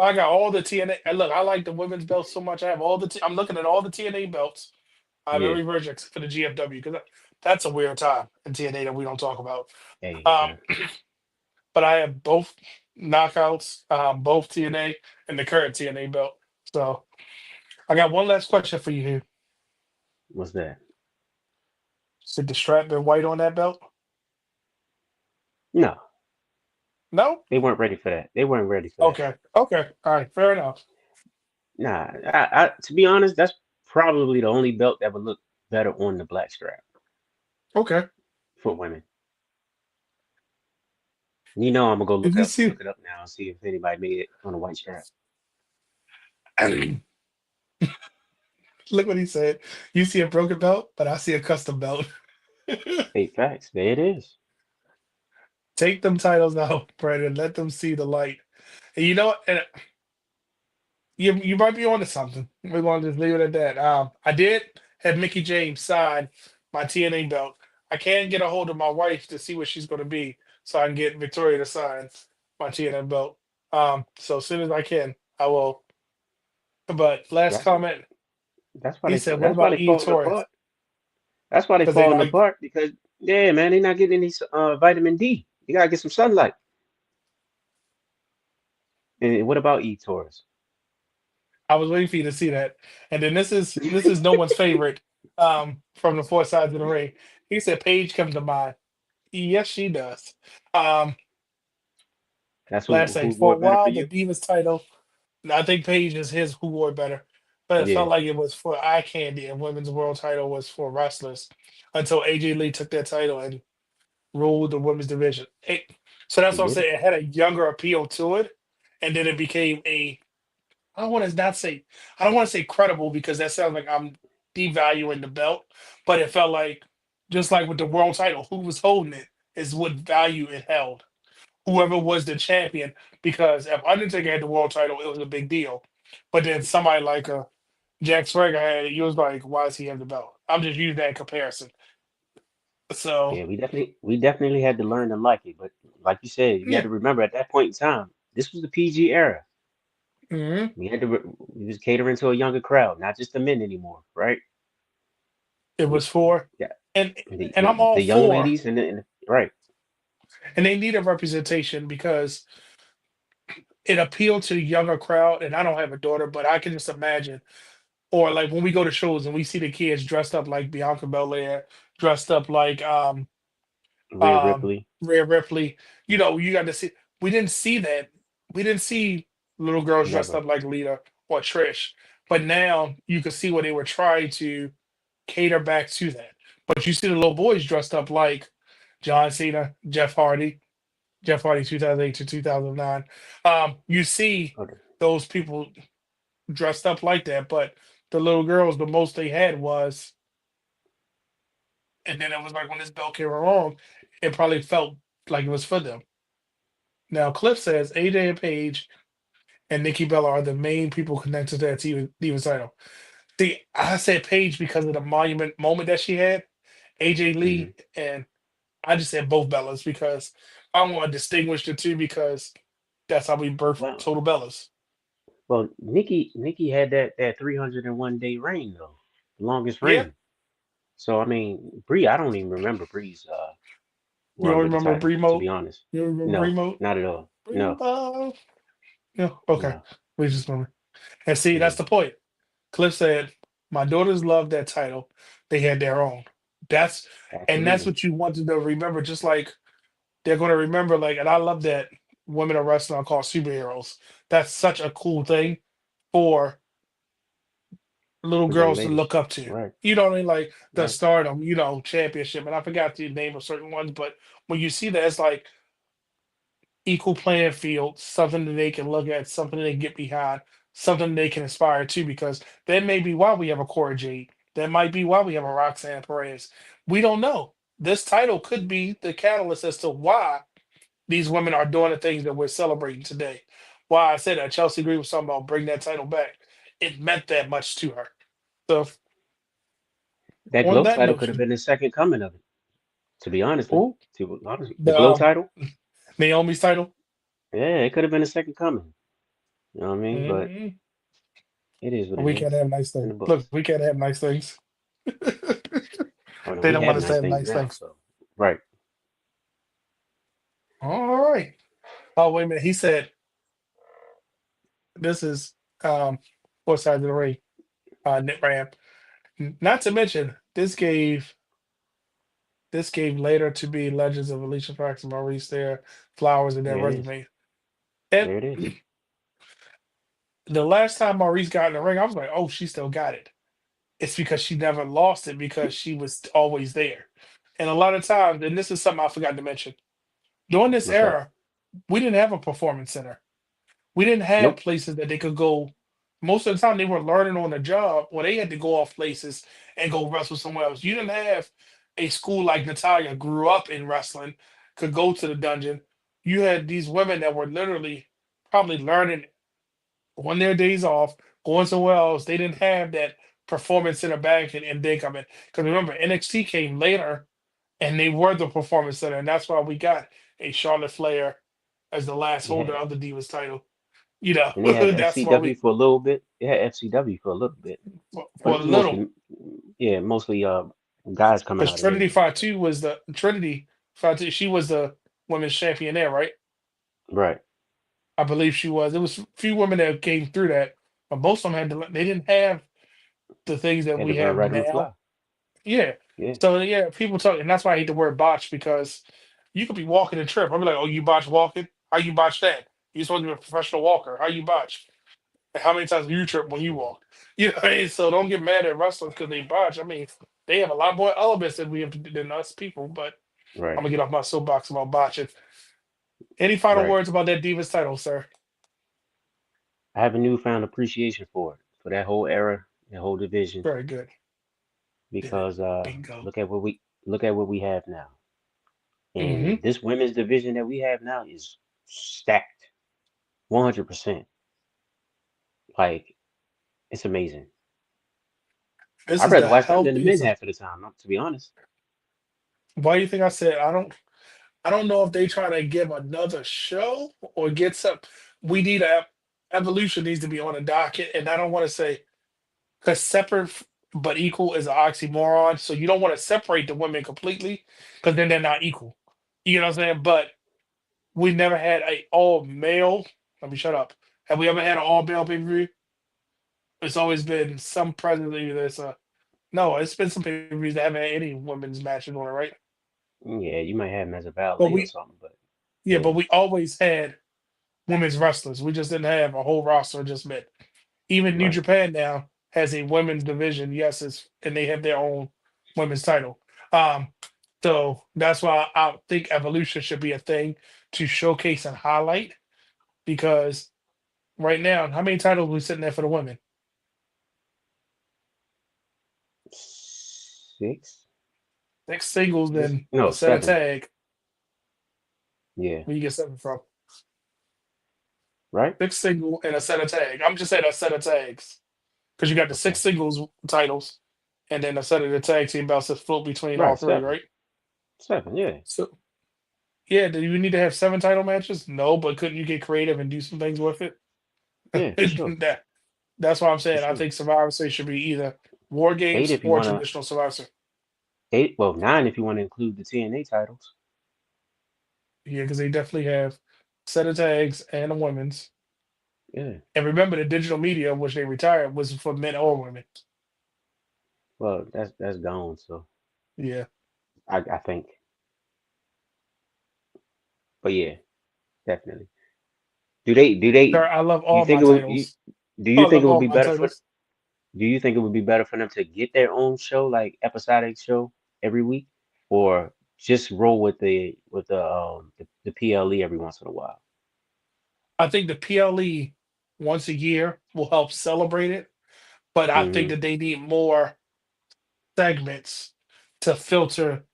I got all the TNA. And look, I like the women's belts so much. I have all the. I'm looking at all the TNA belts. I have Yeah. every version except for the GFW because that's a weird time in TNA that we don't talk about. Hey, Um, but I have both knockouts, both TNA and the current TNA belt. So I got one last question for you here. what's that? Should the strap been white on that belt? No, No? they weren't ready for that. They weren't ready for that. Okay. Okay. All right. Fair enough. Nah, to be honest, that's probably the only belt that would look better on the black strap Okay. for women. You know, I'm gonna go Did you see? look it up now and see if anybody made it on a white strap. Look what he said. You see a broken belt, but I see a custom belt. Hey, facts. There it is. Take them titles out, Brandon. Let them see the light. And you know what? And you might be onto something. We're going to just leave it at that. I did have Mickey James sign my TNA belt. I can't get a hold of my wife to see what she's going to be, so I can get Victoria to sign my TNA belt. So as soon as I can, I will. But last That's comment, that's why he they said, "What that's why about they E falling Torres?" apart. That's why they Because they falling not. apart because yeah, man, they not getting any vitamin D. You gotta get some sunlight. And what about eTours? I was waiting for you to see that. And then this is no one's favorite. From the four sides of the ring. He said Paige comes to mind. Yes, she does. Um, That's Last who thing, wore for a it better for while, the you? Divas title, I think Paige is his who wore it better, but it Yeah, felt like it was for eye candy, and women's world title was for wrestlers until AJ Lee took that title and ruled the women's division. So that's he what I'm did it. saying. It had a younger appeal to it, and then it became a. I don't want to not say. I don't want to say credible because that sounds like I'm devaluing the belt, but it felt like just like with the world title, who was holding it is what value it held, whoever was the champion. Because if Undertaker had the world title, it was a big deal. But then somebody like Jack Swagger had it, you was like, why does he have the belt? I'm just using that in comparison. So Yeah, we definitely had to learn to like it. But like you said, you had yeah, to remember at that point in time, this was the PG era. hmm We was catering to a younger crowd, not just the men anymore, right? it Yeah, was for, yeah, and the and I'm the, all the young for, ladies and right, and they need a representation because it appealed to the younger crowd. And I don't have a daughter, but I can just imagine, or like when we go to shows and we see the kids dressed up like Bianca Belair, dressed up like Rhea Ripley, Rhea Ripley. You got to see. We didn't see that. We didn't see little girls dressed never. up like Lita or Trish. But now you can see where they were trying to cater back to that. But you see the little boys dressed up like John Cena, Jeff Hardy 2008 to 2009. You see Okay. those people dressed up like that, but the little girls, the most they had was, and then it was like when this belt came along, it probably felt like it was for them. Now, Cliff says AJ and Paige and Nikki Bella are the main people connected to that Diva title. See, I said Paige because of the monument moment that she had. AJ Hmm. Lee, and I just said both Bellas because I want to distinguish the two because that's how we birth Well, total Bellas. Nikki had that 301-day reign though, the longest Yeah, reign. So I mean, Bree, I don't even remember Bree's you run don't with the remember title, to Bremo? be honest. You don't remember No, Bremo? not at all. No, Bremo. Yeah, okay. no. We just remember. And see, that's Yeah, the point. Cliff said, "My daughters love that title. They had their own. That's and that's absolutely. what you wanted to remember. Just like they're going to remember, like, and I love that women are wrestling are called superheroes. That's such a cool thing for little For young girls to ladies. look up to. Right, You know what I mean? Like the right. Stardom, championship, and I forgot the name of certain ones, but when you see that, it's like equal playing field, something that they can look at, something they can get behind, something they can aspire to, because that may be why we have a Cora Jade. That might be why we have a Roxanne Perez. We don't know. This title could be the catalyst as to why these women are doing the things that we're celebrating today. Why I said that Chelsea Green was talking about bring that title back. It meant that much to her. So That on glow that title could have notion, been the second coming of it, to be honestly. oh, To be honest, the the glow title, Naomi's title. yeah, it could have been the second coming. You know what I mean? But Mhm. it is what it We is. can't have nice It's in things. the Look, books. we can't have nice things. Oh no, They we don't have want us to nice have things nice now, things. so right. All right. Oh, wait a minute. He said this is four sides of the ring, Nick Ram. Not to mention, this gave later to be legends of Alicia Fox and Maurice their flowers in their There it is. resume. And There it is. the last time Maurice got in the ring, I was like, oh, she still got it. It's because she never lost it because she was always there. And a lot of times, and this is something I forgot to mention, during this What's that? era, we didn't have a performance center. We didn't have Nope. places that they could go. Most of the time, they were learning on the job, or they had to go off places and go wrestle somewhere else. You didn't have a school like Natalia grew up in wrestling. could go to the dungeon. You had these women that were literally probably learning on their days off, going somewhere else. They didn't have that performance in the bank and then come in. Because remember, NXT came later and they were the performance center. And that's why we got a Charlotte Flair as the last holder Yeah, of the Divas title. You know, and they had that's why FCW we, for a little bit. They had FCW for a little bit, for but a it was little, mostly, yeah, mostly guys coming because out of there. Trinity Fatu was the Trinity Fatu, she was the women's champion there, right? Right. I believe she was. It was a few women that came through that, but most of them had to, they didn't have the things that Had to we learn have right on the now. fly. Yeah. Yeah. So yeah, people talk, and that's why I hate the word botch because you could be walking and trip. I'll be like, "Oh, you botch walking? How you botch that? You're supposed to be a professional walker. How you botch? And how many times do you trip when you walk? You know, what I mean? So don't get mad at wrestlers because they botch. I mean, they have a lot more elements than we have than us people. But I'm Right. gonna get off my soapbox about botching. Any final Right. words about that Divas title, sir? I have a newfound appreciation for it, for that whole era, that whole division, Very good. Did it. because Bingo. look at what we have now. Hmm. And this women's division that we have now is stacked 100%. Like, it's amazing. This I'd is rather the watch them than the men healthiest. half of the time, to be honest. Why do you think I said I don't? I don't know if they try to give another show or get some. We need a evolution needs to be on a docket, and I don't want to say because but equal is an oxymoron. So you don't want to separate the women completely because then they're not equal. You know what I'm saying? But we never had a all male. Let me shut up. Have we ever had an all male pay per view? It's always been some president either. It's a no. It's been some pay per views that haven't had any women's matches on it, right? Yeah, you might have them as a But ballet or we something, but yeah, but yeah, we always had women's wrestlers. We just didn't have a whole roster of just men. Even New right, Japan now has a women's division. Yes, and they have their own women's title. Um, so that's why I think evolution should be a thing to showcase and highlight because right now, how many titles we sitting there for the women? six, Six singles, six, then a no, set of seven. tag. Yeah, Where you get seven from? right. Six single and a set of tag. I'm just saying a set of tags because you got the six Okay, singles titles and then a set of the tag team belts that float between all right, three, seven, right? seven. Yeah, So yeah, do you need to have seven title matches? No, but couldn't you get creative and do some things with it? yeah, for sure, that that's why I'm for saying I sure. think Survivor Series should be either War Eight Games if you or wanna, traditional Survivor Series. eight. Well, nine if you want to include the TNA titles. Yeah, because they definitely have set of tags and a women's. Yeah. And remember, the digital media, which they retired, was for men or women. Well, that's gone. So Yeah, I think, but yeah, definitely. Do they? sir, I love You all think my it would? titles. Do you I think love it would all be my better for? titles. Do you think it would be better for them to get their own show, like episodic show every week, or just roll with the PLE every once in a while? I think the PLE once a year will help celebrate it, but I think Hmm. that they need more segments to filter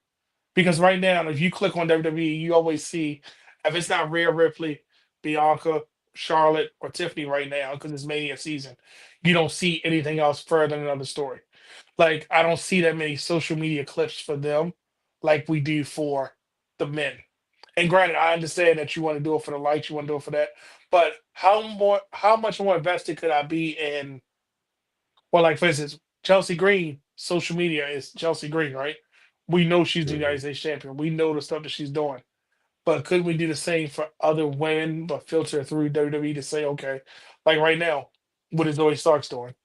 because right now, if you click on WWE, you always see if it's not Rhea Ripley, Bianca, Charlotte, or Tiffany right now because it's Mania season, you don't see anything else further than another story. Like I don't see that many social media clips for them like we do for the men. And granted, I understand that you want to do it for the likes, you want to do it for that, but how much more invested could I be in? Well, like for instance, Chelsea Green, social media is Chelsea Green, right? We know she's the Hmm. United States champion. We know the stuff that she's doing. But couldn't we do the same for other women, but filter through WWE to say, okay, like right now, what is Zoe Starks doing?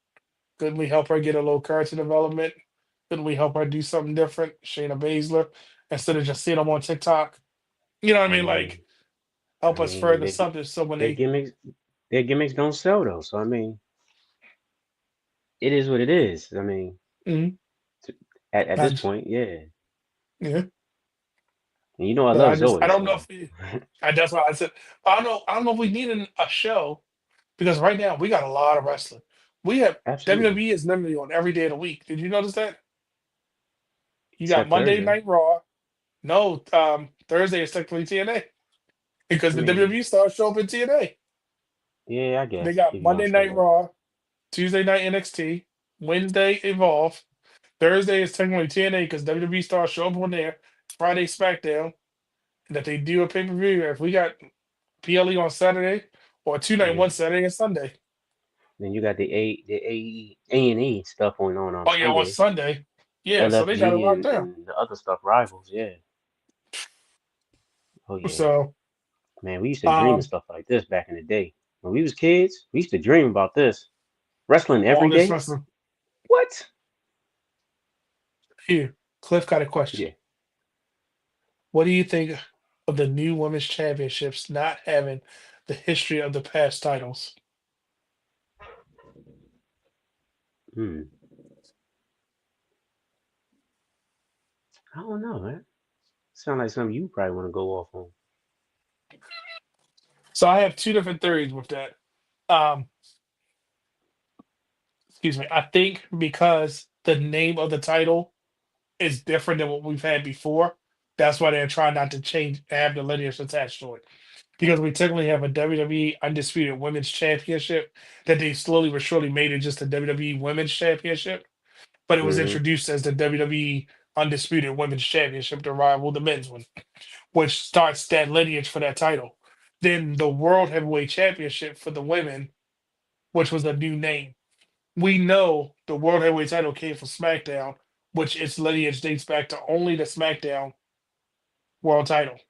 Couldn't we help her get a little character development? Couldn't we help her do something different? Shayna Baszler, instead of just seeing them on TikTok. You know what I I mean? mean, Like help I us mean, further something so when their they gimmicks their gimmicks don't sell though. So I mean, it is what it is. I mean, Mhm. t- at I this j- point, yeah. yeah. And you know I But love I Zoe, don't know so if that's why I said I don't know if we need a show because right now we got a lot of wrestling. We have absolutely. WWE is literally on every day of the week. Did you notice that? You got Except Monday Thursday. Night Raw. No, Thursday is technically TNA because I the mean, WWE stars show up in TNA. yeah, I They guess got if you want Monday to say Night that. Raw, Tuesday Night NXT, Wednesday Evolve. Thursday is technically TNA because WWE stars show up on there. Friday SmackDown, and if they do a pay per view, if we got PLE on Saturday or two night Yeah. one Saturday and Sunday. Then you got the A and E stuff going on Oh yeah, on Sunday. Sunday. Yeah, so they got it LFG locked down. and the other stuff rivals. Yeah. Oh yeah. So Man, we used to dream of um stuff like this back in the day. When we was kids, we used to dream about this. Wrestling all every this day? wrestling What? here. Cliff got a question. Yeah. What do you think of the new women's championships not having the history of the past titles? Hmm. I don't know, man. Sound like something you probably want to go off on. So I have two different theories with that. Um, excuse me. I think because the name of the title is different than what we've had before, that's why they're trying not to change have the lineage attached to it. Because we technically have a WWE Undisputed Women's Championship that they slowly but surely made it just a WWE Women's Championship, but it was Hmm. introduced as the WWE Undisputed Women's Championship to rival the men's one, which starts that lineage for that title. Then the World Heavyweight Championship for the women, which was a new name. We know the World Heavyweight title came from SmackDown, which its lineage dates back to only the SmackDown World title.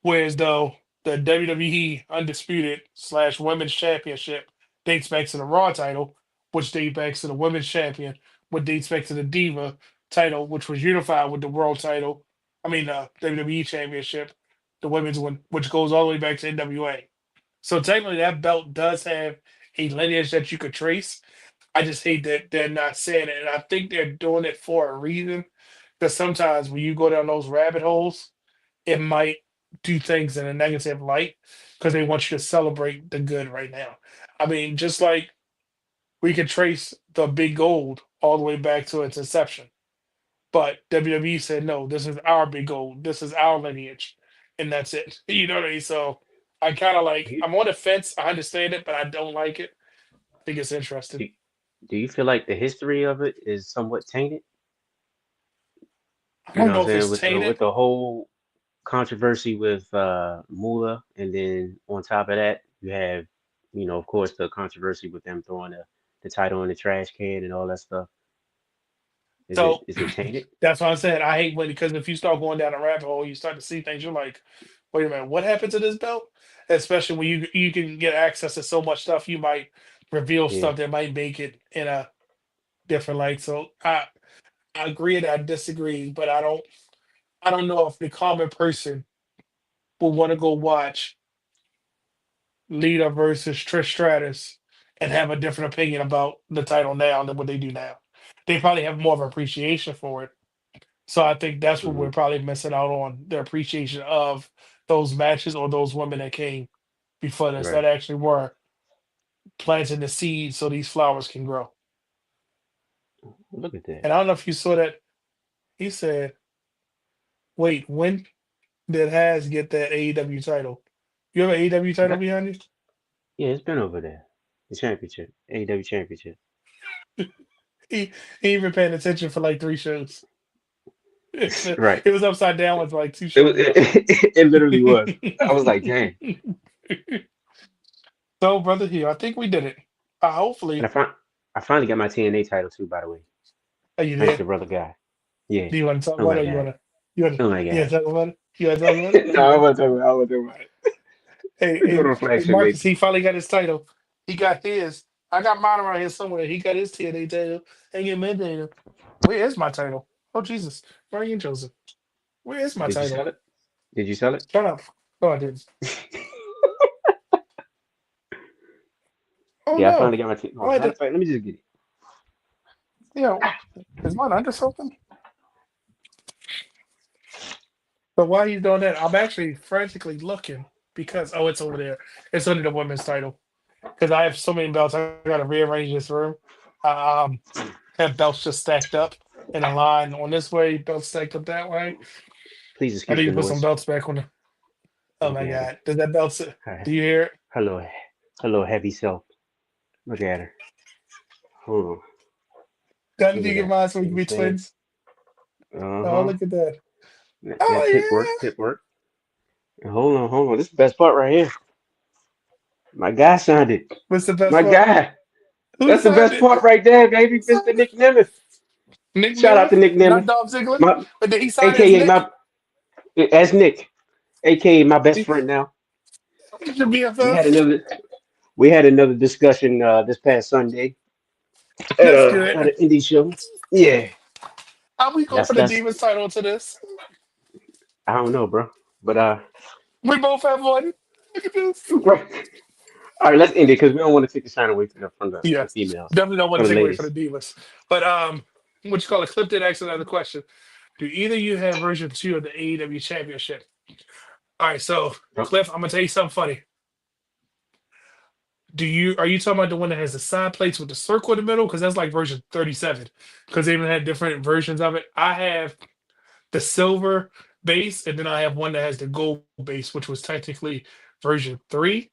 Whereas though the WWE Undisputed slash Women's Championship dates back to the Raw title, which dates back to the Women's Champion, which dates back to the Diva title, which was unified with the World title. I mean, the WWE Championship, the women's one, which goes all the way back to NWA. So technically, that belt does have a lineage that you could trace. I just hate that they're not saying it, and I think they're doing it for a reason. Because sometimes when you go down those rabbit holes, it might do things in a negative light because they want you to celebrate the good right now. I mean, just like we could trace the big gold all the way back to its inception, but WWE said, no, this is our big gold, this is our lineage, and that's it. You know what I mean? So I kind of like, Do I'm on the fence. I understand it, but I don't like it. I think it's interesting. do, do you feel like the history of it is somewhat tainted? I You know don't what I'm know if saying? it's With the tainted. whole controversy with Mula, and then on top of that, you have, of course, the controversy with them throwing the title in the trash can and all that stuff. Is it So is it tainted? that's why I said I hate when because if you start going down a rabbit hole, you start to see things. You're like, wait a minute, what happened to this belt? Especially when you can get access to so much stuff, you might reveal Yeah. stuff that might make it in a different light. So I agree and I disagree, but I don't know if the common person will want to go watch Lita versus Trish Stratus and have a different opinion about the title now than what they do now. They probably have more of an appreciation for it. So I think that's what Hmm. we're probably missing out on the appreciation of those matches or those women that came before us that Right. actually were planting the seeds so these flowers can grow. Look at that. And I don't know if you saw that. He said, wait, when did Has get that AEW title? You have an AEW title That, behind yeah, it's been over there. The championship, AEW championship. you? He ain't been paying attention for like three shows. Right. It was upside down with like two It, was- shows it, ago. it literally was. I was like, dang. So, brother, here, I think we did it. And Hopefully, I finally got my TNA title too, by the way. are you Thanks to there? brother guy. Yeah. Do you want to talk Oh about it my or you want god. to? You want to? Oh my You want god. to talk about it? You want to talk about No, I it? want to talk about. I want to talk about it. Hey, We go hey, to hey, flagship Marcus, match. he finally got his title. He got his. I got mine around here somewhere. He got his TNA title. And get my title. Where is my title? Oh Jesus, Brian Joseph. Where is my Did you sell title? it? Did you sell it? Shut up. Oh, I didn't. Oh Yeah, I no. finally got my. Oh, Oh, I matter did. of fact, let me just get it. Yeah. Is mine under something? But while he's doing that, I'm actually frantically looking because it's over there. It's under the women's title. Because I have so many belts, I gotta rearrange this room. Um, have belts just stacked up in a line on this way, belts stacked up that way. Please I excuse need the to put some noise. belts back on. Oh Look my at her. God. Does that belt Her, do you hear it? her little, her little heavy self. Look at her. Hold on. Got Look at anything in that. mind so we See what can I'm be saying? twins? Oh, Uh-huh. look at that. That Oh tip work, yeah. tip work. And hold on, hold on. This is the best part right here. My guy signed it. What's the best My part? guy. Who That's the signed best it? part right there, baby. Who Mr. signed it? Nick Nemeth. Nick Shout out to Nemeth, Nick not Nemeth. Dolph Ziggler, My but did he sign as AKA Nick? my as Nick. AKA my best friend now. He's your We had BFF. another we had another discussion this past Sunday That's at good. an indie show. Yeah. How we go That's for the that's Divas title to this? I don't know, bro. But We both have one. Look at this. right. All right, let's end it because we don't want to take the shine away from the Yes, females, definitely don't want from to the take away from ladies. the Divas. But what you call it? Clip did ask another question. Do either you have version 2 of the AEW Championship? All right, so Nope. Cliff, I'm gonna tell you something funny. Are you talking about the one that has the side plates with the circle in the middle? Because that's like version 37. Because they even had different versions of it. I have the silver base, and then I have one that has the gold base, which was technically version 3.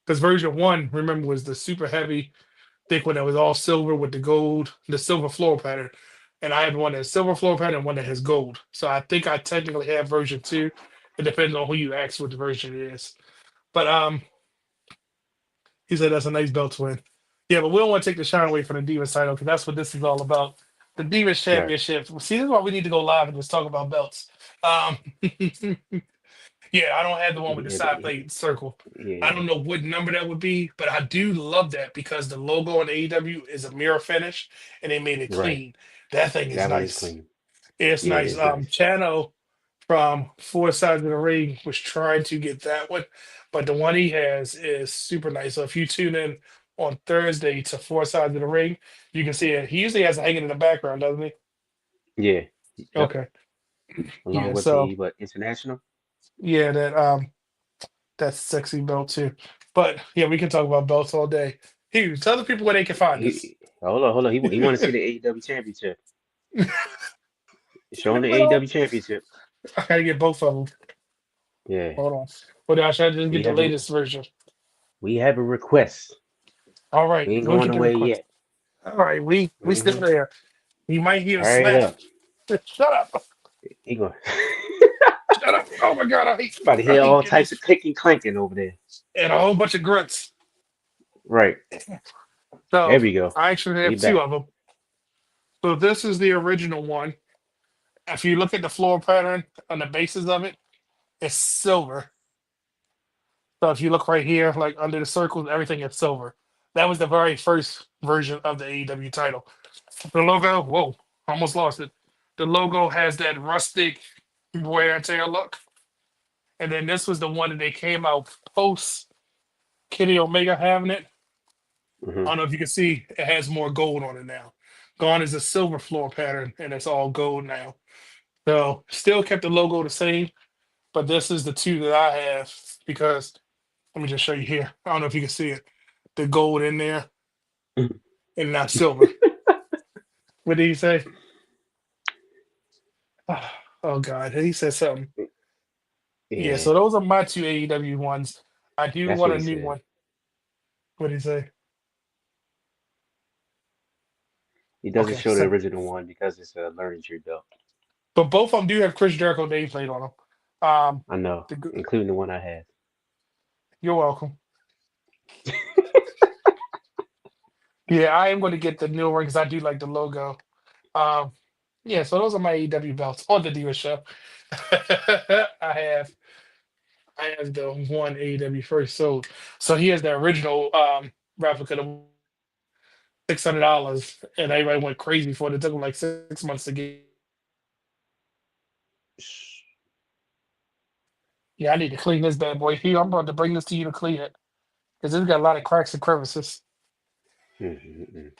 Because version 1, remember, was the super heavy, thick one that was all silver with the gold, the silver floor pattern. And I have one that's silver floor pattern and one that has gold. So I think I technically have version 2. It depends on who you ask what the version is. But he said that's a nice belt to win. Yeah, but we don't want to take the shine away from the Divas title because that's what this is all about. The Divas Right. Championship. See, this is why we need to go live and just talk about belts. Um, yeah, I don't have the one with the Yeah, side plate circle. I yeah. don't know what number that would be, but I do love that because the logo on AEW is a mirror finish and they made it Right. clean. That thing is That one is nice. clean. It's Yeah, it nice. is nice. Chano from Four Sides of the Ring was trying to get that one, but the one he has is super nice. So if you tune in on Thursday to Four Sides of the Ring, you can see it. He usually has it hanging in the background, doesn't he? Yeah. Yep. Okay. Along Yeah. with So the what international. yeah, that's sexy belt too. But yeah, we can talk about belts all day. Here, tell the people where they can find us. Hold on. He want to see the AEW championship. Show him the Well, AEW championship. I gotta get both of them. Yeah. Hold on. But should I just We get the have a latest version? we have a request. All We right, ain't we'll going get the away request. yet. All right, we still Hmm. there. You might hear a Hurry it snap. up. Shut up. He going Shut up. Oh my god, about to I hear hate all getting types this. of clicking clanking over there. And a whole bunch of grunts. Right. There So we go. I actually We have two back. of them. So this is the original one. If you look at the floor pattern on the bases of it, it's silver. So if you look right here, like under the circles, everything is silver. That was the very first version of the AEW title. The logo, whoa, almost lost it. The logo has that rustic wear and tear look. And then this was the one that they came out post Kenny Omega having it. I Hmm. don't know if you can see, it has more gold on it now. Gone is a silver floor pattern, and it's all gold now. So still kept the logo the same, but this is the two that I have because let me just show you here. I don't know if you can see it. The gold in there and not silver. What did he say? Oh God, he said something. Yeah, Yeah, so those are my two AEW ones. I do that's want what a he new said. one. What did he say? He doesn't Okay, show the so original one because it's a learning tree belt. but both of them do have Chris Jericho nameplate on them. I know, The, including the one I have. you're welcome. Yeah, I am going to get the new one because I do like the logo. Um, yeah, so those are my AEW belts on the Diva show. I have the one AEW first sold. So he has the original replica, the one that was $600, and everybody went crazy for it. It took him like 6 months to get. Yeah, I need to clean this bad boy. Here, I'm about to bring this to you to clean it because it's got a lot of cracks and crevices. Mm-mm-mm.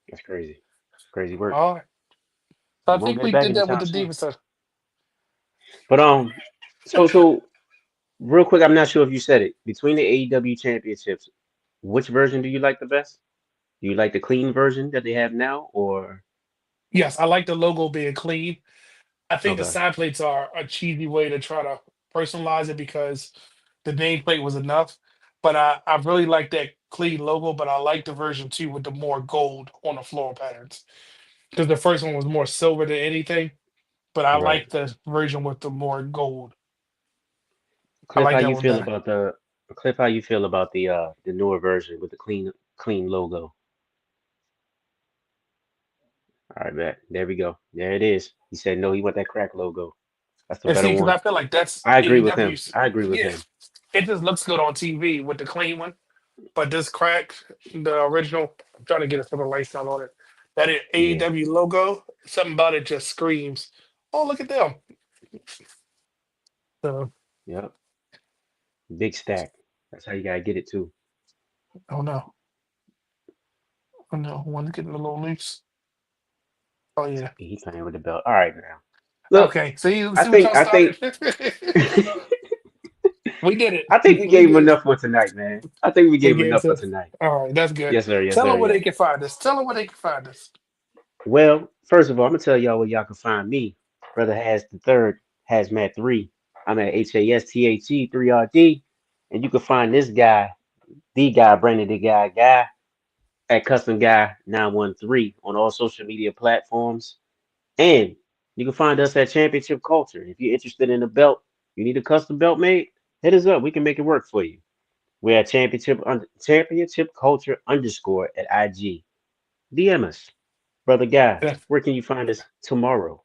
That's crazy. Crazy work. All right. So He I won't think get it we back did that with anytime the soon. Diva stuff. But so real quick, I'm not sure if you said it. Between the AEW championships, which version do you like the best? Do you like the clean version that they have now, or Yes, I like the logo being clean. I think the Okay. side plates are a cheesy way to try to personalize it because the nameplate was enough. But I really like that clean logo, but I like the version two with the more gold on the floral patterns. Because the first one was more silver than anything, but I Right. like the version with the more gold. I Cliff, how like that you one feel better. about the newer version with the clean logo? All right, man. There we go. There it is. He said no, he want that crack logo. That's the And better see, because one. I feel like that's I agree with him. AEW's. I agree with Yeah, him. it just looks good on TV with the clean one. But this crack, the original, I'm trying to get a some lifestyle on it. That Yeah. AEW logo, something about it just screams, "Oh, look at them!" So, Yep. Big stack. That's how you gotta get it too. oh no, oh no, one's getting a little loose. Oh yeah. He playing with the belt. All right now. Look, Okay, see, I see what think y'all I started. think We did it. I think we We gave him did it. enough for tonight, man. I think we We gave him gave enough for to. tonight. All right, that's good. Yes, sir. Yes, Tell sir. them where they Yes. can find us. Tell them where they can find us. Well, first of all, I'm gonna tell y'all where y'all can find me. Brother Has the Third, Hazmat 3. I'm at HASTHE 3RD. And you can find this guy, the guy, Brandon the guy, at Custom Guy 913 on all social media platforms. And you can find us at Championship Culture. If you're interested in a belt, you need a custom belt made, hit us up. We can make it work for you. We're at Championship Culture underscore at IG. DM us. Brother Guy, where can you find us tomorrow?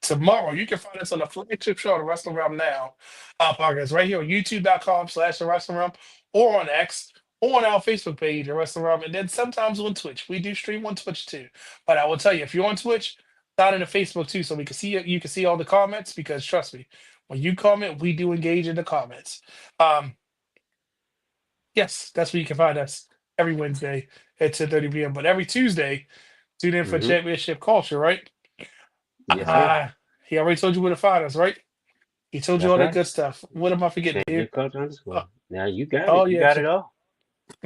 Tomorrow. You can find us on the flagship show, The Wrestling Realm Now podcast, right here on youtube.com/The Wrestling Realm, or on X, or on our Facebook page, The Wrestling Realm, and then sometimes on Twitch. We do stream on Twitch too. But I will tell you, if you're on Twitch, sign into Facebook too, so we can see it. You can see all the comments because trust me, when you comment, we do engage in the comments. Um, yes, that's where you can find us every Wednesday at 10:30 p.m. But every Tuesday, tune in for Hmm. Championship Culture, right? Yes, sir. He already told you where to find us, right? He told you That's all that right. good stuff. What am I forgetting here? Championship Culture Uh, underscore. Now you got oh it. You yeah. got it all.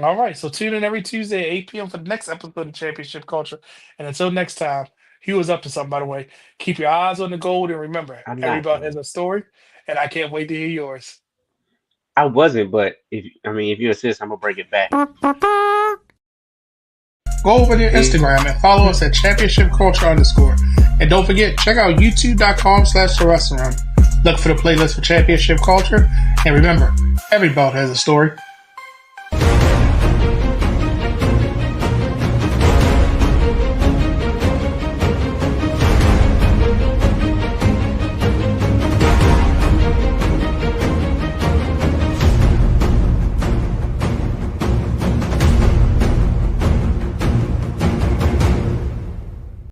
All right. So tune in every Tuesday at 8 p.m. for the next episode of Championship Culture. And until next time, he was up to something, by the way. Keep your eyes on the gold and remember, I'm not everybody has though. a story, and I can't wait to hear yours. I wasn't, but if you insist, I'm gonna bring it back. Go over to Peace. Instagram and follow us at Championship Culture underscore. And don't forget, check out youtube.com/The Wrestling Room. Look for the playlist for Championship Culture. And remember, every belt has a story.